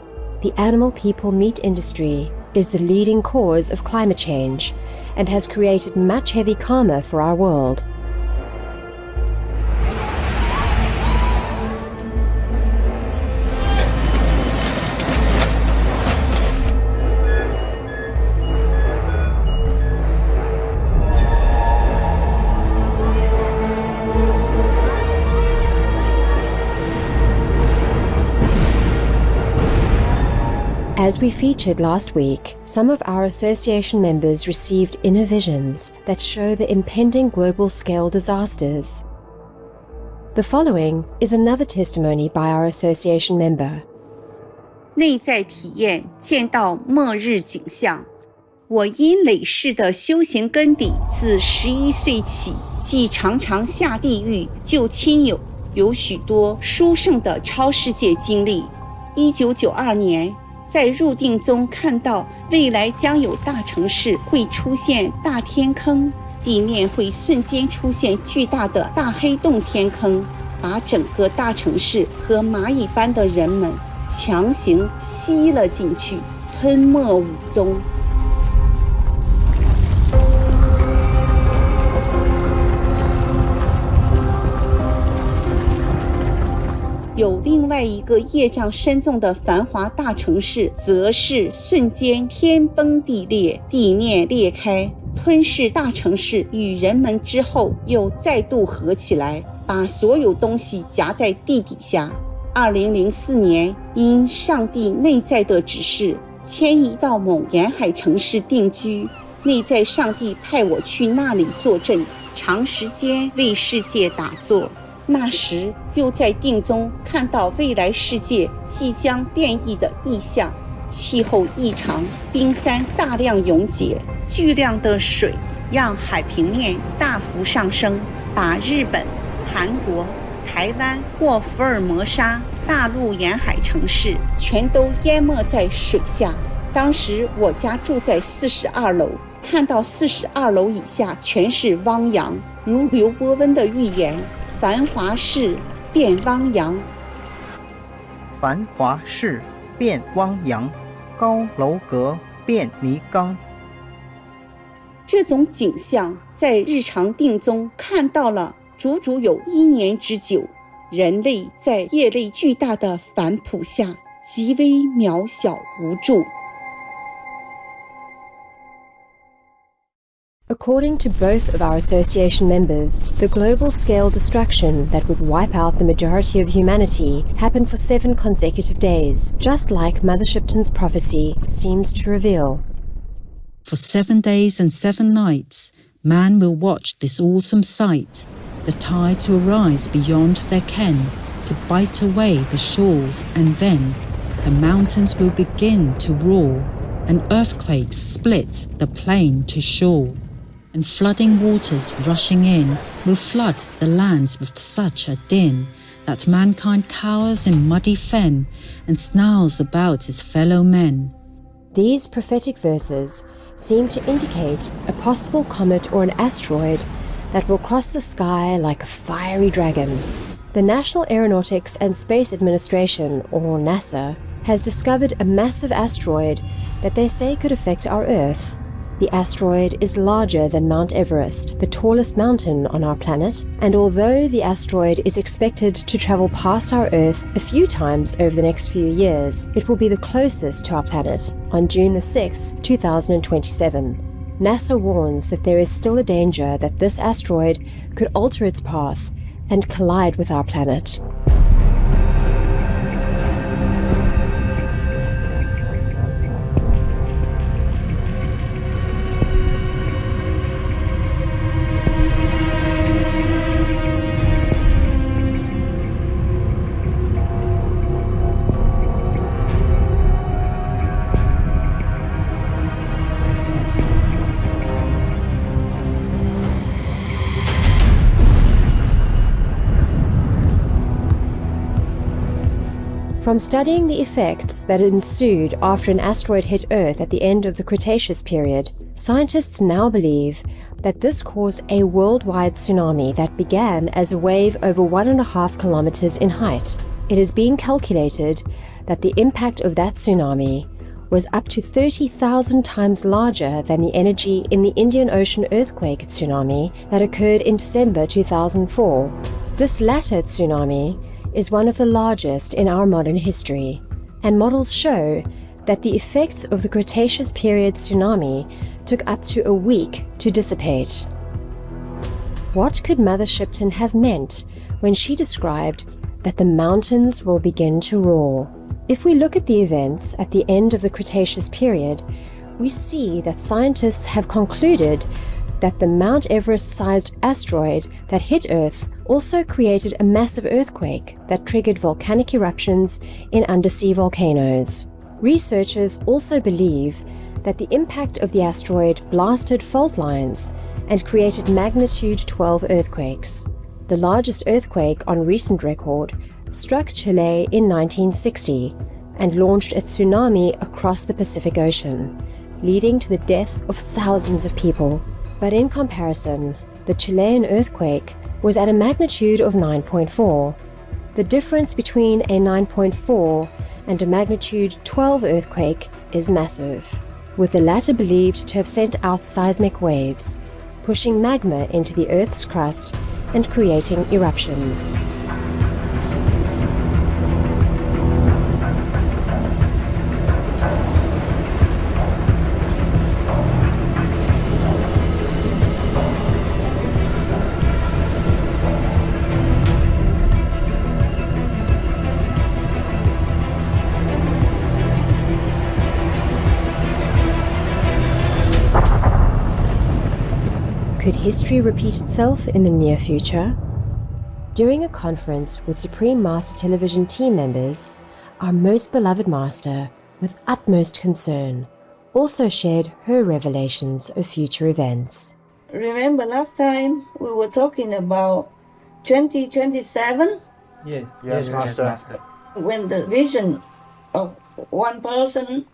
the animal people meat industry is the leading cause of climate change and has created much heavy karma for our world. As we featured last week, some of our association members received inner visions that show the impending global-scale disasters. The following is another testimony by our association member. 内在体验见到末日景象。我因累世的修行根底，自11岁起，即常常下地狱救亲友，有许多殊胜的超世界经历。1992年。在入定中看到未来将有大城市会出现大天坑，地面会瞬间出现巨大的大黑洞天坑，把整个大城市和蚂蚁般的人们强行吸了进去，吞没无踪。有另外一个业障深重的繁华大城市，则是瞬间天崩地裂，地面裂开，吞噬大城市与人们之后，又再度合起来，把所有东西夹在地底下。2004年，因上帝内在的指示，迁移到某沿海城市定居，内在上帝派我去那里坐镇，长时间为世界打坐。那时又在定中看到未来世界即将变异的异象，气候异常，冰山大量溶解，巨量的水让海平面大幅上升，把日本、韩国、台湾或福尔摩沙大陆沿海城市全都淹没在水下。当时我家住在42楼，看到42楼以下全是汪洋，如刘伯温的预言，繁华市变汪洋。繁华市变汪洋，高楼阁变泥缸。这种景象在日常定中看到了足足有1年之久，人类在业内巨大的反哺下极为渺小无助。According to both of our association members, the global-scale destruction that would wipe out the majority of humanity happened for 7 consecutive days, just like Mother Shipton's prophecy seems to reveal. For 7 days and 7 nights, man will watch this awesome sight, the tides will rise beyond their ken to bite away the shores, and then the mountains will begin to roar, and earthquakes split the plain to shore. And flooding waters rushing in will flood the lands with such a din that mankind cowers in muddy fen and snarls about his fellow men. These prophetic verses seem to indicate a possible comet or an asteroid that will cross the sky like a fiery dragon. The National Aeronautics and Space Administration, or NASA, has discovered a massive asteroid that they say could affect our Earth. The asteroid is larger than Mount Everest, the tallest mountain on our planet, and although the asteroid is expected to travel past our Earth a few times over the next few years, it will be the closest to our planet on June the 6th, 2027. NASA warns that there is still a danger that this asteroid could alter its path and collide with our planet. From studying the effects that ensued after an asteroid hit Earth at the end of the Cretaceous period, scientists now believe that this caused a worldwide tsunami that began as a wave over 1.5 kilometers in height. It has been calculated that the impact of that tsunami was up to 30,000 times larger than the energy in the Indian Ocean earthquake tsunami that occurred in December 2004. This latter tsunami is one of the largest in our modern history, and models show that the effects of the Cretaceous period tsunami took up to a week to dissipate. What could Mother Shipton have meant when she described that the mountains will begin to roar? If we look at the events at the end of the Cretaceous period, we see that scientists have concluded that the Mount Everest-sized asteroid that hit Earth also created a massive earthquake that triggered volcanic eruptions in undersea volcanoes. Researchers also believe that the impact of the asteroid blasted fault lines and created magnitude 12 earthquakes. The largest earthquake on recent record struck Chile in 1960 and launched a tsunami across the Pacific Ocean, leading to the death of thousands of people. But in comparison, the Chilean earthquake was at a magnitude of 9.4. The difference between a 9.4 and a magnitude 12 earthquake is massive, with the latter believed to have sent out seismic waves, pushing magma into the Earth's crust and creating eruptions. Could history repeat itself in the near future? During a conference with Supreme Master Television team members, our most beloved Master, with utmost concern, also shared her revelations of future events. Remember last time we were talking about 2027? Yes, Master. When the vision of one person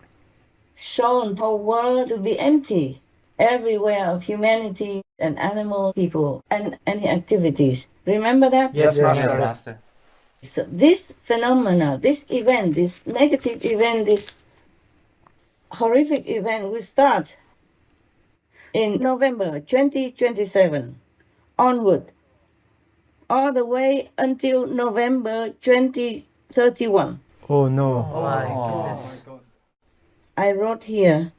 shown the whole world to be empty, everywhere of humanity and animal people and any activities. Remember that? Yes, Master. So this phenomena, this event, this negative event, this horrific event will start in November 2027 onward, all the way until November 2031. Oh no. Oh my goodness. I wrote here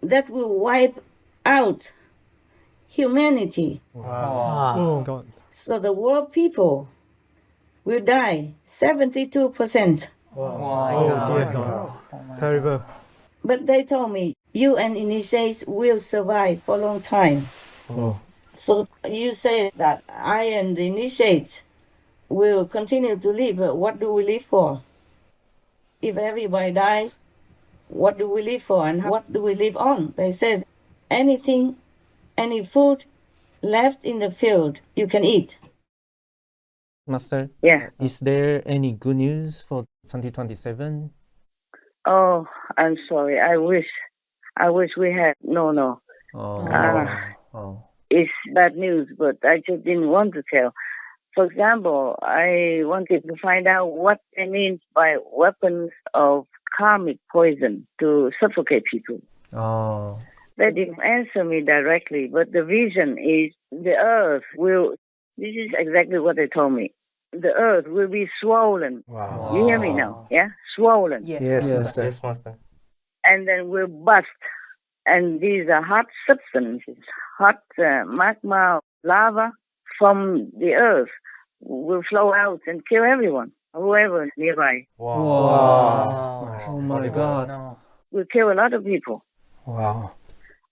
that will wipe out humanity. Wow. Oh God. So the world people will die 72%. Wow. Oh dear God. Terrible. But they told me you and initiates will survive for a long time. Oh. So you say that I and the initiates will continue to live. But what do we live for? If everybody dies, what do we live for and what do we live on? They said anything, any food left in the field you can eat. Master? Yeah. Is there any good news for 2027? Oh, I'm sorry. I wish we had. No. It's bad news, but I just didn't want to tell. For example, I wanted to find out what it means by weapons of karmic poison to suffocate people. Oh. They didn't answer me directly, but the vision is the earth will, this is exactly what they told me. The earth will be swollen. Wow. You hear me now? Yeah? Swollen. Yes, Master. And then will bust. And these are hot substances, hot magma, lava from the earth will flow out and kill everyone, whoever is nearby. Wow. Oh my God. Will kill a lot of people. Wow.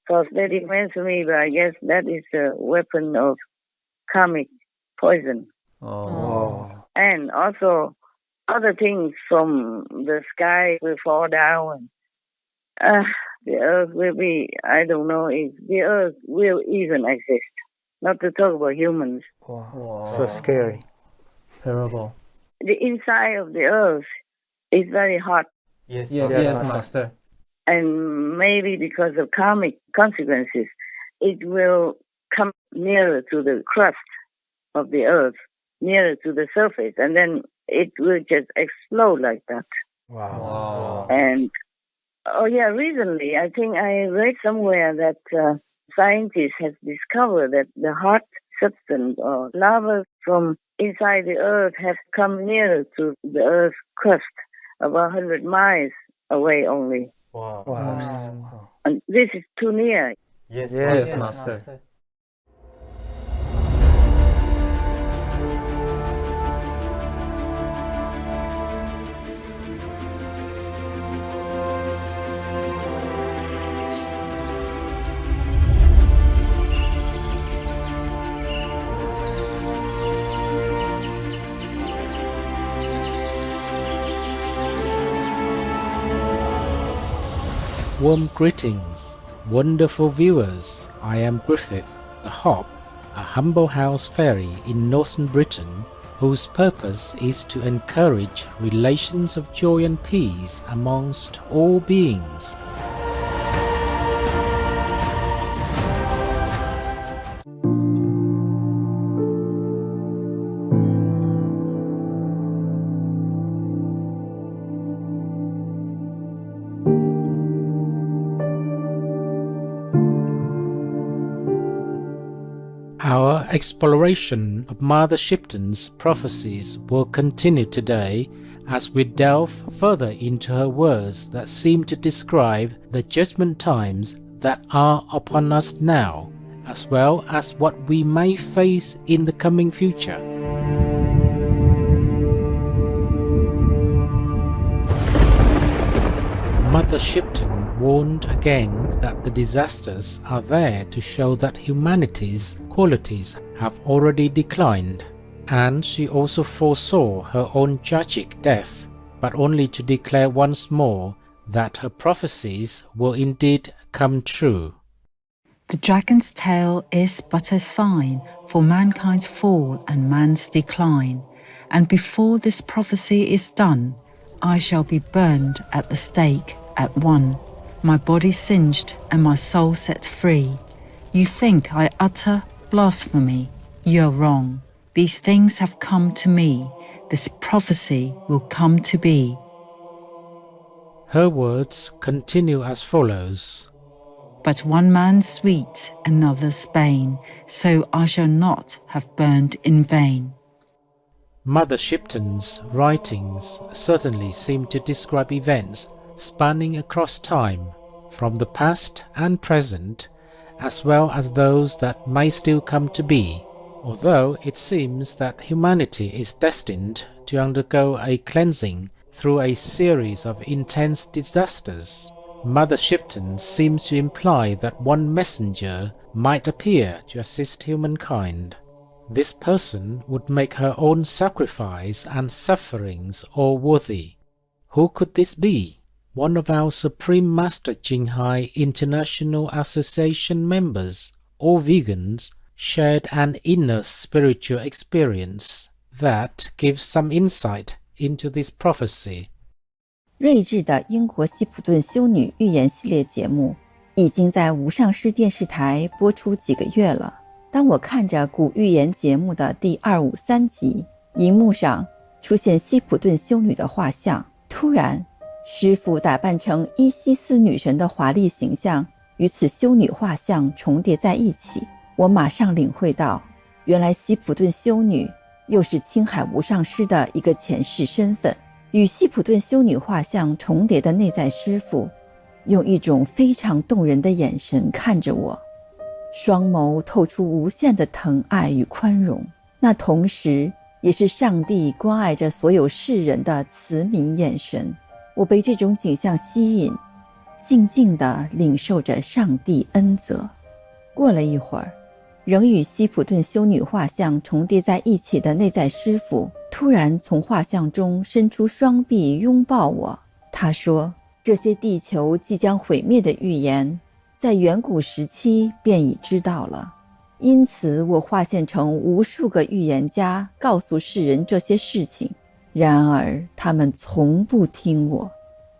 Because they didn't answer me, but I guess that is a weapon of karmic poison. Oh. And also other things from the sky will fall down. The earth will be, I don't know if the earth will even exist. Not to talk about humans. Wow. So scary. Terrible. The inside of the earth is very hot. Yes, Master. And maybe because of karmic consequences, it will come nearer to the crust of the earth, nearer to the surface, and then it will just explode like that. Wow. And recently I think I read somewhere that scientists have discovered that the hot substance or lava from inside the earth have come nearer to the earth's crust, about 100 miles away only. Wow. And this is too near. Yes, Master. Warm greetings, wonderful viewers. I am Griffith, the Hop, a humble house fairy in northern Britain, whose purpose is to encourage relations of joy and peace amongst all beings. Our exploration of Mother Shipton's prophecies will continue today as we delve further into her words that seem to describe the judgment times that are upon us now, as well as what we may face in the coming future. Mother Shipton warned again that the disasters are there to show that humanity's qualities have already declined, and she also foresaw her own tragic death, but only to declare once more that her prophecies will indeed come true. The dragon's tail is but a sign for mankind's fall and man's decline, and before this prophecy is done, I shall be burned at the stake at one, my body singed and my soul set free. You think I utter blasphemy? You're wrong. These things have come to me. This prophecy will come to be. Her words continue as follows. But one man's sweet, another's bane, so I shall not have burned in vain. Mother Shipton's writings certainly seem to describe events spanning across time, from the past and present, as well as those that may still come to be, although it seems that humanity is destined to undergo a cleansing through a series of intense disasters. Mother Shipton seems to imply that one messenger might appear to assist humankind. This person would make her own sacrifice and sufferings all worthy. Who could this be? One of our Supreme Master Jinghai International Association members, or vegans, shared an inner spiritual experience that gives some insight into this prophecy. 睿智的英国希普顿修女预言系列节目已经在无上师电视台播出几个月了。当我看着古预言节目的第253集，荧幕上出现希普顿修女的画像，突然师父打扮成伊西斯女神的华丽形象与此修女画像重叠在一起，我马上领会到，原来希普顿修女又是青海无上师的一个前世身份。与希普顿修女画像重叠的内在师父用一种非常动人的眼神看着我，双眸透出无限的疼爱与宽容，那同时也是上帝关爱着所有世人的慈悯眼神。我被这种景象吸引，静静地领受着上帝恩泽。过了一会儿，仍与希普顿修女画像重叠在一起的内在师父突然从画像中伸出双臂拥抱我。他说，这些地球即将毁灭的预言在远古时期便已知道了，因此我化现成无数个预言家告诉世人这些事情，然而他们从不听我。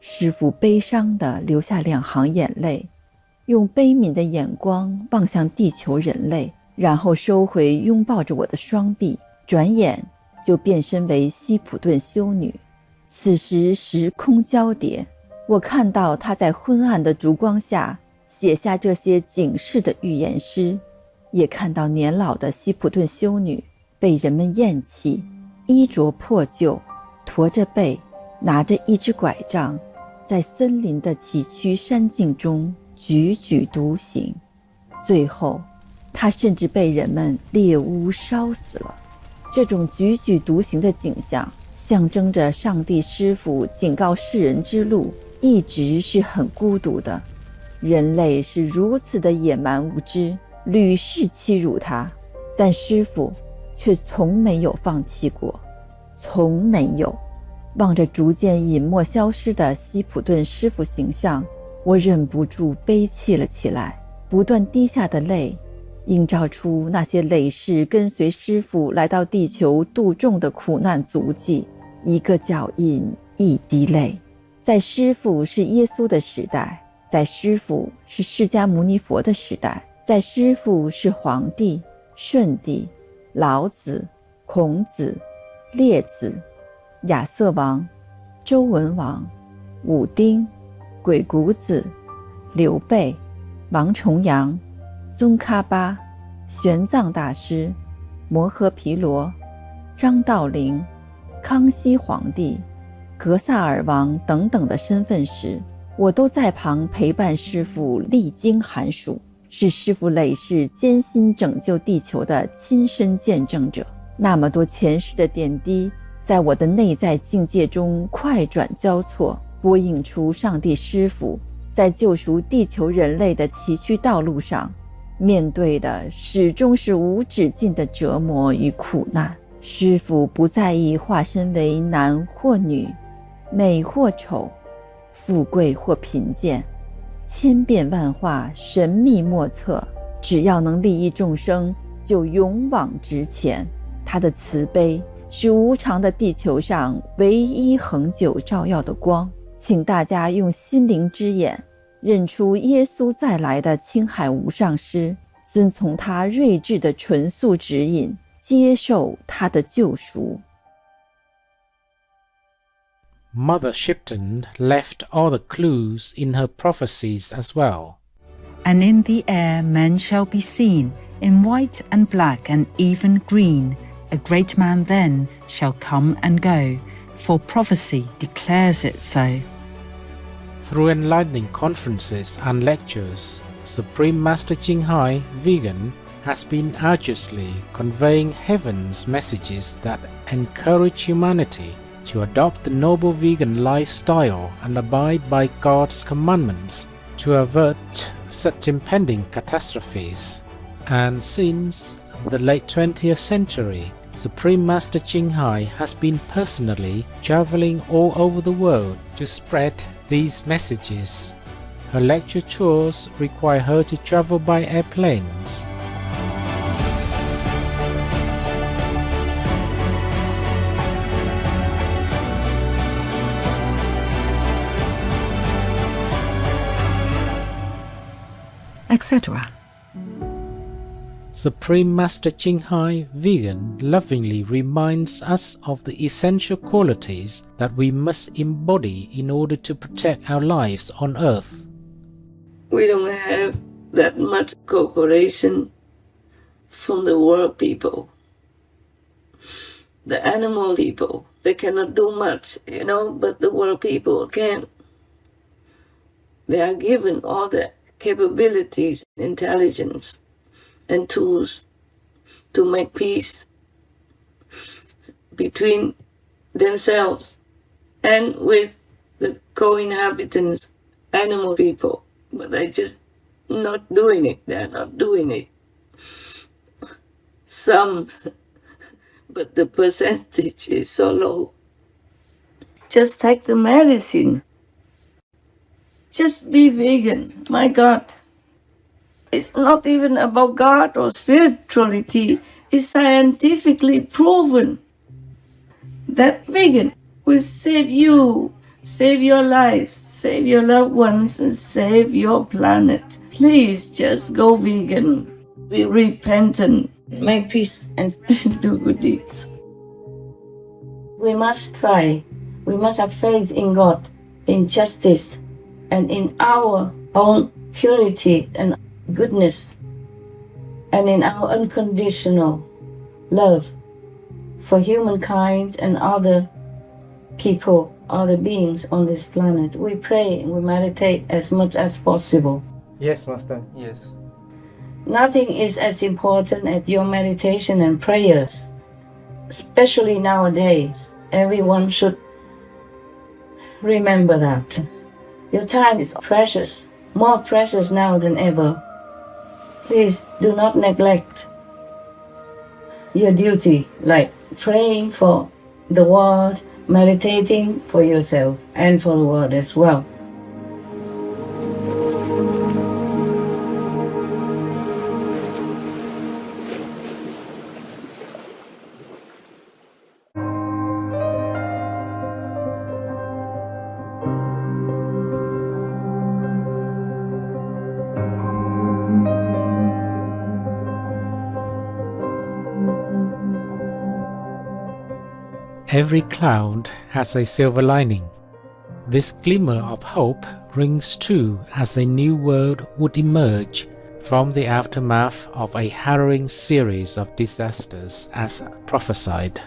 师父悲伤地流下2行眼泪，用悲悯的眼光望向地球人类，然后收回拥抱着我的双臂，转眼就变身为希普顿修女。此时时空交叠，我看到她在昏暗的烛光下写下这些警示的预言诗，也看到年老的希普顿修女被人们厌弃，衣着破旧，驼着背，拿着一只拐杖，在森林的崎岖山径中踽踽独行。最后她甚至被人们猎巫烧死了。这种踽踽独行的景象象征着上帝师父警告世人之路一直是很孤独的，人类是如此的野蛮无知，屡试欺辱他，但师父却从没有放弃过，从没有。望着逐渐隐没消失的希普顿师父形象，我忍不住悲泣了起来，不断滴下的泪映照出那些累世跟随师父来到地球度众的苦难足迹，一个脚印，一滴泪。在师父是耶稣的时代，在师父是释迦牟尼佛的时代，在师父是皇帝、舜帝、老子、孔子、列子、亚瑟王、周文王、武丁、鬼谷子、刘备、王重阳、宗喀巴、玄奘大师、摩诃毗罗、张道陵、康熙皇帝、格萨尔王等等的身份时，我都在旁陪伴师父历经寒暑，是师父累世艰辛拯救地球的亲身见证者。那么多前世的点滴在我的内在境界中快转交错，播映出上帝师父在救赎地球人类的崎岖道路上，面对的始终是无止境的折磨与苦难。师父不在意化身为男或女，美或丑，富贵或贫贱，千变万化，神秘莫测，只要能利益众生，就勇往直前。他的慈悲是无常的地球上唯一恒久照耀的光。请大家用心灵之眼认出耶稣再来的青海无上师，遵从他睿智的纯素指引，接受他的救赎。Mother Shipton left all the clues in her prophecies as well. And in the air men shall be seen, in white and black and even green. A great man then shall come and go, for prophecy declares it so. Through enlightening conferences and lectures, Supreme Master Jinghai, vegan, has been arduously conveying heaven's messages that encourage humanity to adopt the noble vegan lifestyle and abide by God's commandments to avert such impending catastrophes. And since the late 20th century, Supreme Master Jinghai has been personally traveling all over the world to spread these messages. Her lecture tours require her to travel by airplanes. Etc. Supreme Master Jinghai, vegan, lovingly reminds us of the essential qualities that we must embody in order to protect our lives on Earth. We don't have that much cooperation from the world people. The animal people, they cannot do much, but the world people can. They are given all the capabilities, intelligence, and tools to make peace between themselves and with the co-inhabitants, animal people. But they're just not doing it. They're not doing it. Some, but the percentage is so low. Just take the medicine. Just be vegan. My God. It's not even about God or spirituality. It's scientifically proven that vegan will save you, save your life, save your loved ones, and save your planet. Please just go vegan. Be repentant, make peace, and do good deeds. We must try. We must have faith in God, in justice, and in our own purity and goodness, and in our unconditional love for humankind and other people, other beings on this planet. We pray and we meditate as much as possible. Yes, Master. Yes. Nothing is as important as your meditation and prayers, especially nowadays. Everyone should remember that. Your time is precious, more precious now than ever. Please do not neglect your duty, like praying for the world, meditating for yourself and for the world as well. Every cloud has a silver lining. This glimmer of hope rings true as a new world would emerge from the aftermath of a harrowing series of disasters as prophesied.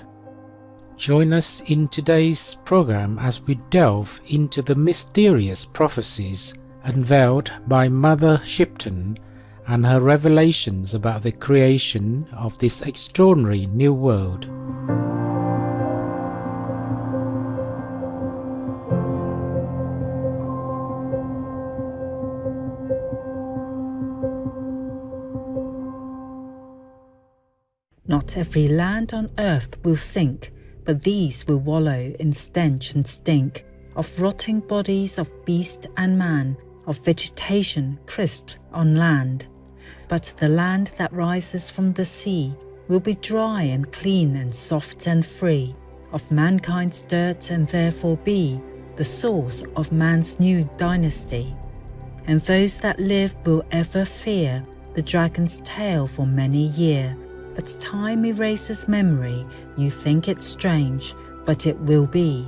Join us in today's program as we delve into the mysterious prophecies unveiled by Mother Shipton and her revelations about the creation of this extraordinary new world. Not every land on earth will sink, but these will wallow in stench and stink, of rotting bodies of beast and man, of vegetation crisped on land. But the land that rises from the sea will be dry and clean and soft and free, of mankind's dirt, and therefore be the source of man's new dynasty. And those that live will ever fear the dragon's tail for many year. But time erases memory. You think it strange, but it will be.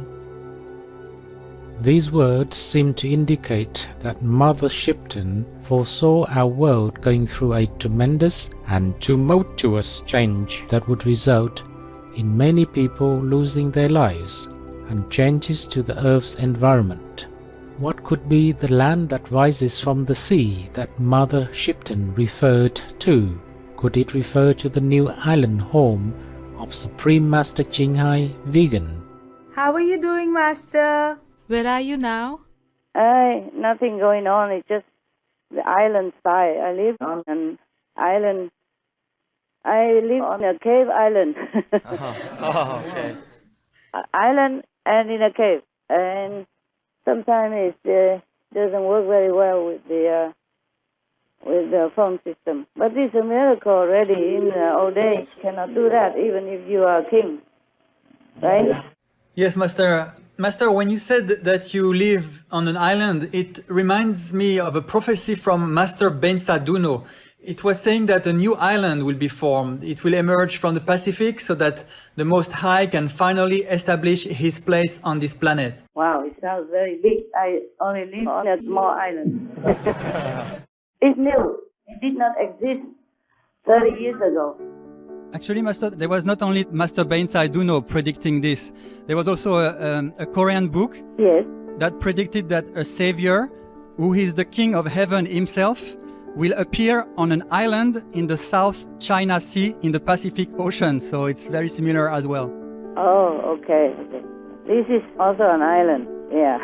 These words seem to indicate that Mother Shipton foresaw our world going through a tremendous and tumultuous change that would result in many people losing their lives and changes to the Earth's environment. What could be the land that rises from the sea that Mother Shipton referred to? Could it refer to the new island home of Supreme Master Jinghai Vegan? How are you doing, Master? Where are you now? Nothing going on. It's just the island side. I live on an island. I live on a cave island. Okay. Island and in a cave. And sometimes it doesn't work very well with the phone system. But it's a miracle already. In the old days, you cannot do that even if you are a king. Right? Yes, Master. Master, when you said that you live on an island, it reminds me of a prophecy from Master Bensa Duno. It was saying that a new island will be formed. It will emerge from the Pacific so that the Most High can finally establish his place on this planet. Wow, it sounds very big. I only live on a small island. It's new. It did not exist 30 years ago. Actually, Master, there was not only Master Bensa Duno predicting this. There was also a Korean book that predicted that a savior, who is the king of heaven himself, will appear on an island in the South China Sea in the Pacific Ocean. So it's very similar as well. Oh, okay. This is also an island. Yeah.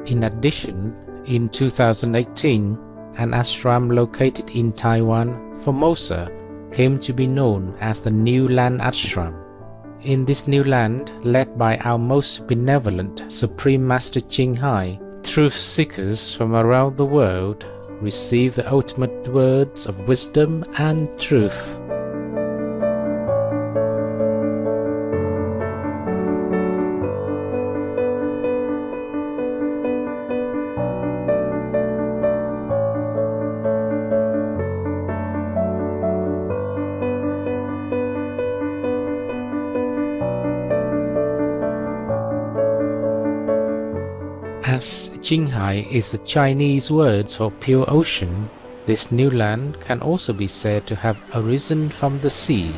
In addition, in 2018, an ashram located in Taiwan, Formosa, came to be known as the New Land Ashram. In this new land, led by our most benevolent Supreme Master Jinghai, truth seekers from around the world receive the ultimate words of wisdom and truth. As Jinghai is the Chinese word for pure ocean, this new land can also be said to have arisen from the sea.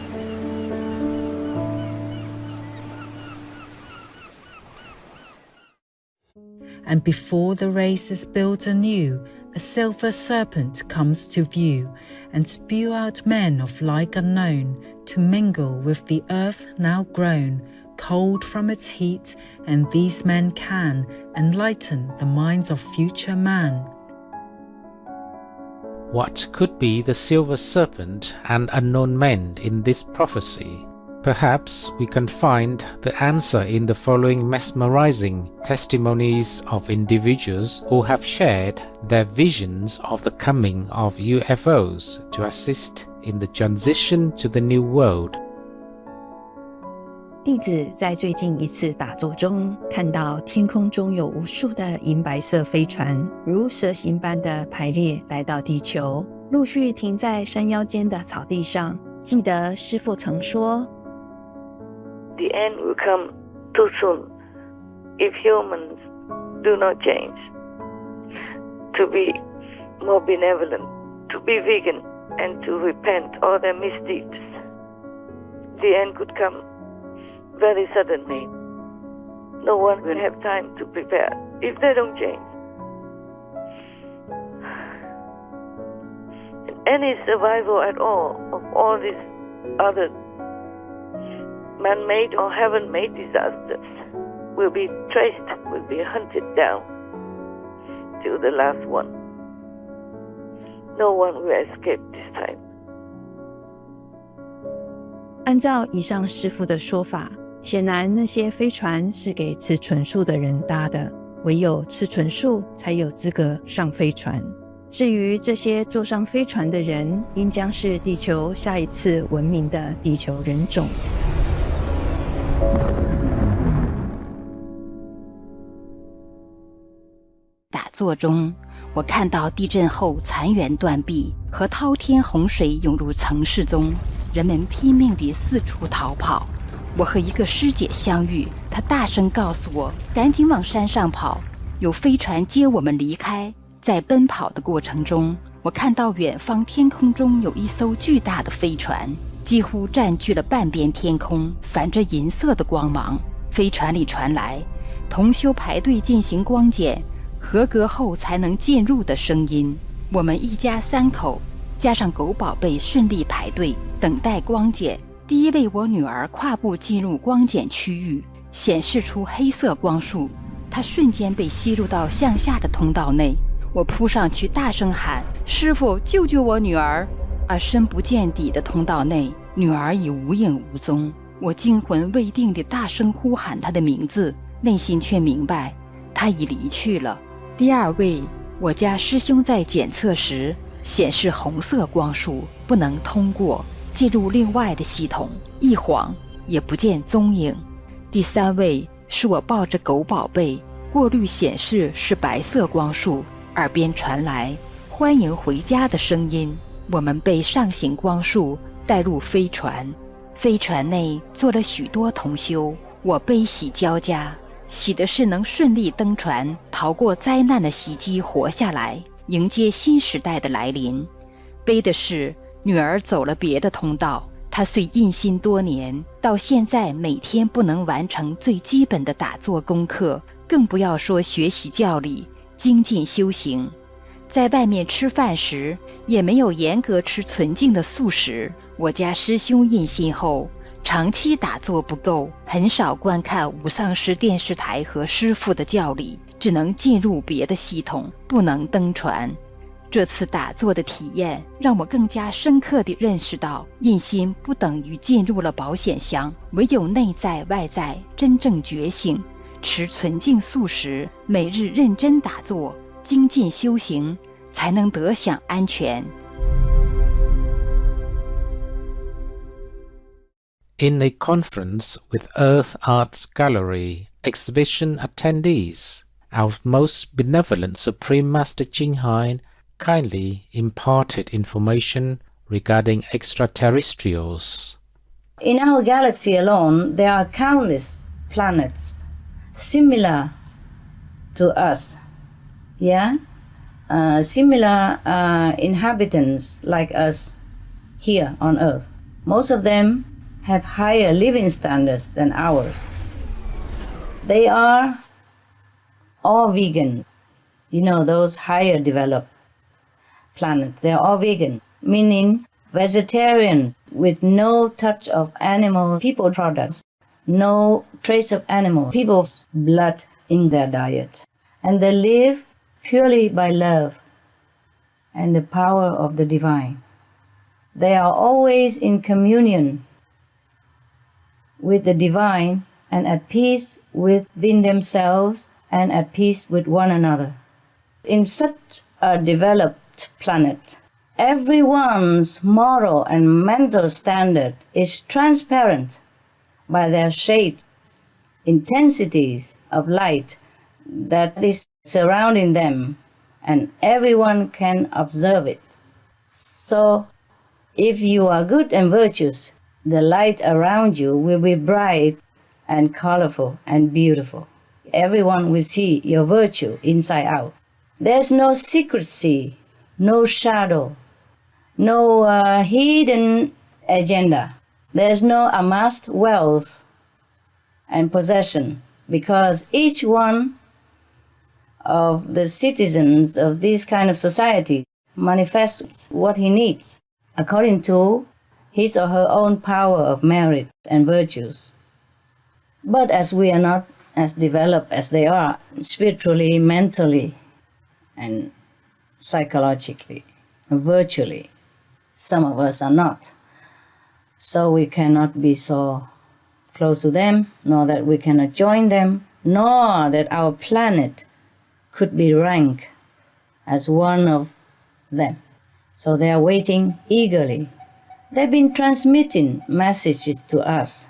And before the race is built anew, a silver serpent comes to view, and spew out men of like unknown, to mingle with the earth now grown, cold from its heat, and these men can enlighten the minds of future man. What could be the silver serpent and unknown men in this prophecy? Perhaps we can find the answer in the following mesmerizing testimonies of individuals who have shared their visions of the coming of UFOs to assist in the transition to the new world. 弟子在最近一次打坐中，看到天空中有无数的银白色飞船，如蛇形般的排列来到地球，陆续停在山腰间的草地上。记得师父曾说 The end will come too soon if humans do not change to be more benevolent, to be vegan, and to repent all their misdeeds. The end could come very suddenly. No one will have time to prepare if they don't change. And any survival at all of all these other man-made or heaven-made disasters will be traced, will be hunted down till the last one. No one will escape this time. 按照以上师父的说法，显然那些飞船是给吃纯素的人搭的，唯有吃纯素才有资格上飞船。至于这些坐上飞船的人，应将是地球下一次文明的地球人种。打坐中，我看到地震后残垣断壁和滔天洪水涌入城市中，人们拼命地四处逃跑。我和一个师姐相遇，她大声告诉我赶紧往山上跑，有飞船接我们离开。在奔跑的过程中，我看到远方天空中有一艘巨大的飞船，几乎占据了半边天空，反着银色的光芒。飞船里传来同修排队进行光检，合格后才能进入的声音。我们一家3口加上狗宝贝顺利排队等待光检。第一位我女儿跨步进入光检区域，显示出黑色光束，她瞬间被吸入到向下的通道内。我扑上去大声喊：师父，救救我女儿！而深不见底的通道内，女儿已无影无踪。我惊魂未定地大声呼喊她的名字，内心却明白她已离去了。第二位我家师兄在检测时显示红色光束，不能通过，进入另外的系统，一晃也不见踪影。第三位是我抱着狗宝贝，过滤显示是白色光束，耳边传来欢迎回家的声音。我们被上行光束带入飞船，飞船内坐了许多同修，我悲喜交加。喜的是能顺利登船，逃过灾难的袭击，活下来，迎接新时代的来临。悲的是女儿走了别的通道，她虽印心多年，到现在每天不能完成最基本的打坐功课，更不要说学习教理、精进修行。在外面吃饭时，也没有严格吃纯净的素食。我家师兄印心后，长期打坐不够，很少观看无上师电视台和师父的教理，只能进入别的系统，不能登船。这次打坐的体验让我更加深刻地认识到，印心不等于进入了保险箱，唯有内在外在真正觉醒，吃纯净素食，每日认真打坐，精进修行，才能得享安全。In a conference with Earth Arts Gallery exhibition attendees, our most benevolent Supreme Master Jinghai kindly imparted information regarding extraterrestrials. In our galaxy alone, there are countless planets similar to us. Similar inhabitants like us here on Earth. Most of them have higher living standards than ours. They are all vegan. You know, those higher developed planets, they're all vegan, meaning vegetarian with no touch of animal people products, no trace of animal people's blood in their diet. And they live purely by love and the power of the divine. They are always in communion with the divine and at peace within themselves and at peace with one another. In such a developed planet, everyone's moral and mental standard is transparent by their shade, intensities of light that is surrounding them, and everyone can observe it. So, if you are good and virtuous, the light around you will be bright and colorful and beautiful. Everyone will see your virtue inside out. There's no secrecy, no shadow, no hidden agenda. There's no amassed wealth and possession, because each one of the citizens of this kind of society manifests what he needs according to his or her own power of merit and virtues. But as we are not as developed as they are spiritually, mentally, and psychologically, virtually, some of us are not. So we cannot be so close to them, nor that we cannot join them, nor that our planet could be ranked as one of them. So they are waiting eagerly. They've been transmitting messages to us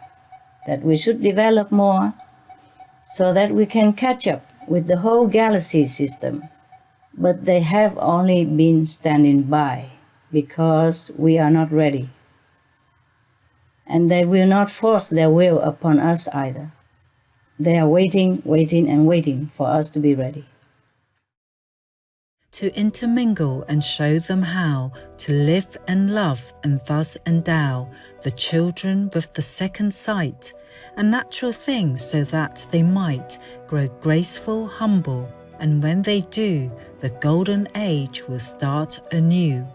that we should develop more so that we can catch up with the whole galaxy system. But they have only been standing by because we are not ready. And they will not force their will upon us either. They are waiting, waiting, and waiting for us to be ready. To intermingle and show them how to live and love and thus endow the children with the second sight, a natural thing so that they might grow graceful, humble, and when they do, the golden age will start anew.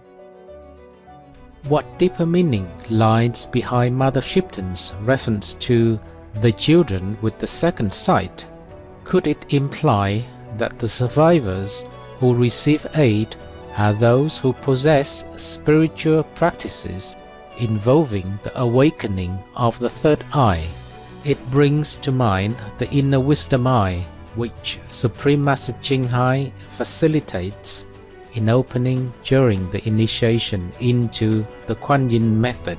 What deeper meaning lies behind Mother Shipton's reference to the children with the second sight? Could it imply that the survivors who receive aid are those who possess spiritual practices involving the awakening of the third eye? It brings to mind the inner wisdom eye, which Supreme Master Ching Hai facilitates in opening during the initiation into the Kuan Yin method.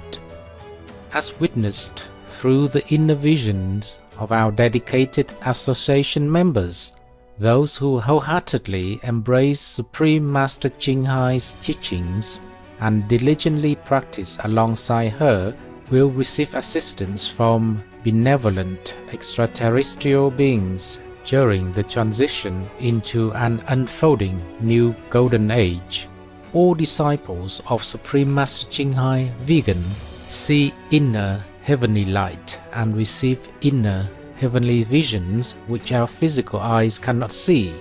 As witnessed through the inner visions of our dedicated association members, those who wholeheartedly embrace Supreme Master Ching Hai's teachings and diligently practice alongside her will receive assistance from benevolent extraterrestrial beings during the transition into an unfolding new golden age. All disciples of Supreme Master Ching Hai Vegan see inner heavenly light and receive inner heavenly visions which our physical eyes cannot see,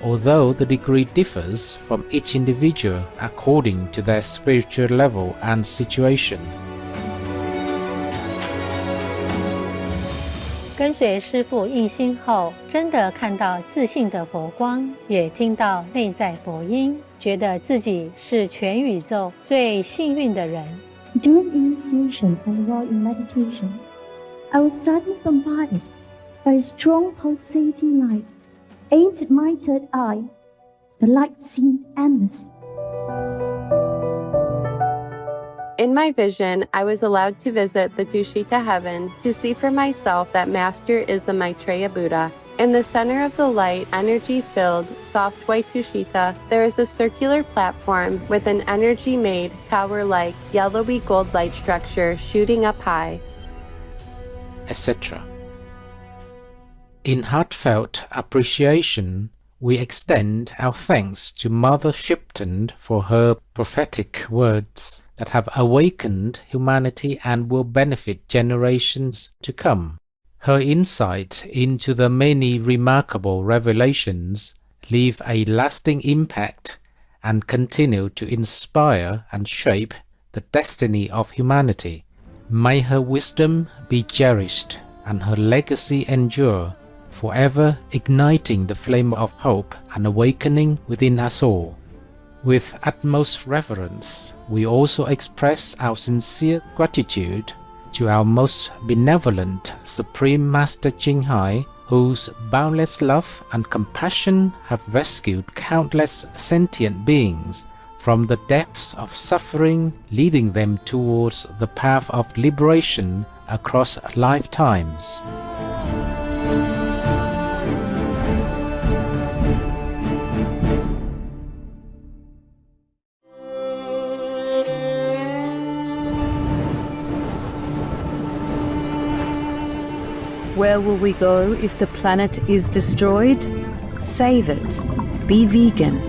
although the degree differs from each individual according to their spiritual level and situation. 跟随师父印心后，真的看到自信的佛光，也听到内在佛音，觉得自己是全宇宙最幸运的人。During initiation and while in meditation, I was suddenly bombarded by a strong pulsating light aimed at my third eye. The light seemed endless. In my vision, I was allowed to visit the Tushita heaven to see for myself that Master is the Maitreya Buddha. In the center of the light, energy-filled, soft white Tushita, there is a circular platform with an energy-made, tower-like, yellowy gold light structure shooting up high, etc. In heartfelt appreciation, we extend our thanks to Mother Shipton for her prophetic words that have awakened humanity and will benefit generations to come. Her insight into the many remarkable revelations leave a lasting impact and continue to inspire and shape the destiny of humanity. May her wisdom be cherished and her legacy endure, forever igniting the flame of hope and awakening within us all. With utmost reverence, we also express our sincere gratitude to our most benevolent Supreme Master Jinghai, whose boundless love and compassion have rescued countless sentient beings from the depths of suffering, leading them towards the path of liberation across lifetimes. Where will we go if the planet is destroyed? Save it. Be vegan.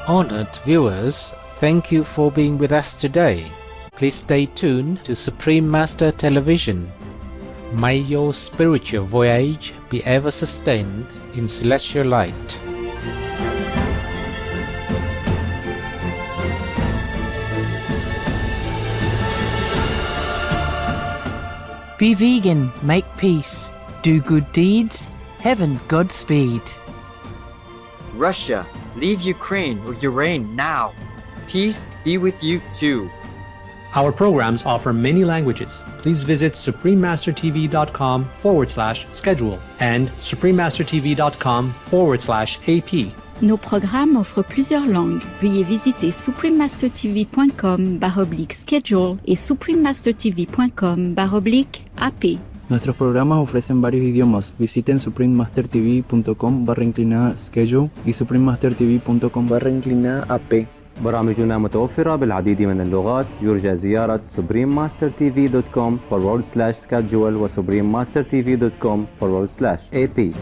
Honored viewers, thank you for being with us today. Please stay tuned to Supreme Master Television. May your spiritual voyage be ever sustained in celestial light. Be vegan, make peace, do good deeds, heaven Godspeed. Russia, leave Ukraine or your reign now. Peace be with you too. Our programs offer many languages. Please visit suprememastertv.com/schedule and suprememastertv.com/AP. Nos programmes offrent plusieurs langues. Veuillez visiter suprememastertv.com/schedule et suprememastertv.com/AP. Nuestros programas ofrecen varios idiomas. Visiten suprememastertv.com/schedule y suprememastertv.com/AP. برامجنا متوفرة بالعديد من اللغات. يرجى زيارة suprememastertv.com/schedule و suprememastertv.com/AP.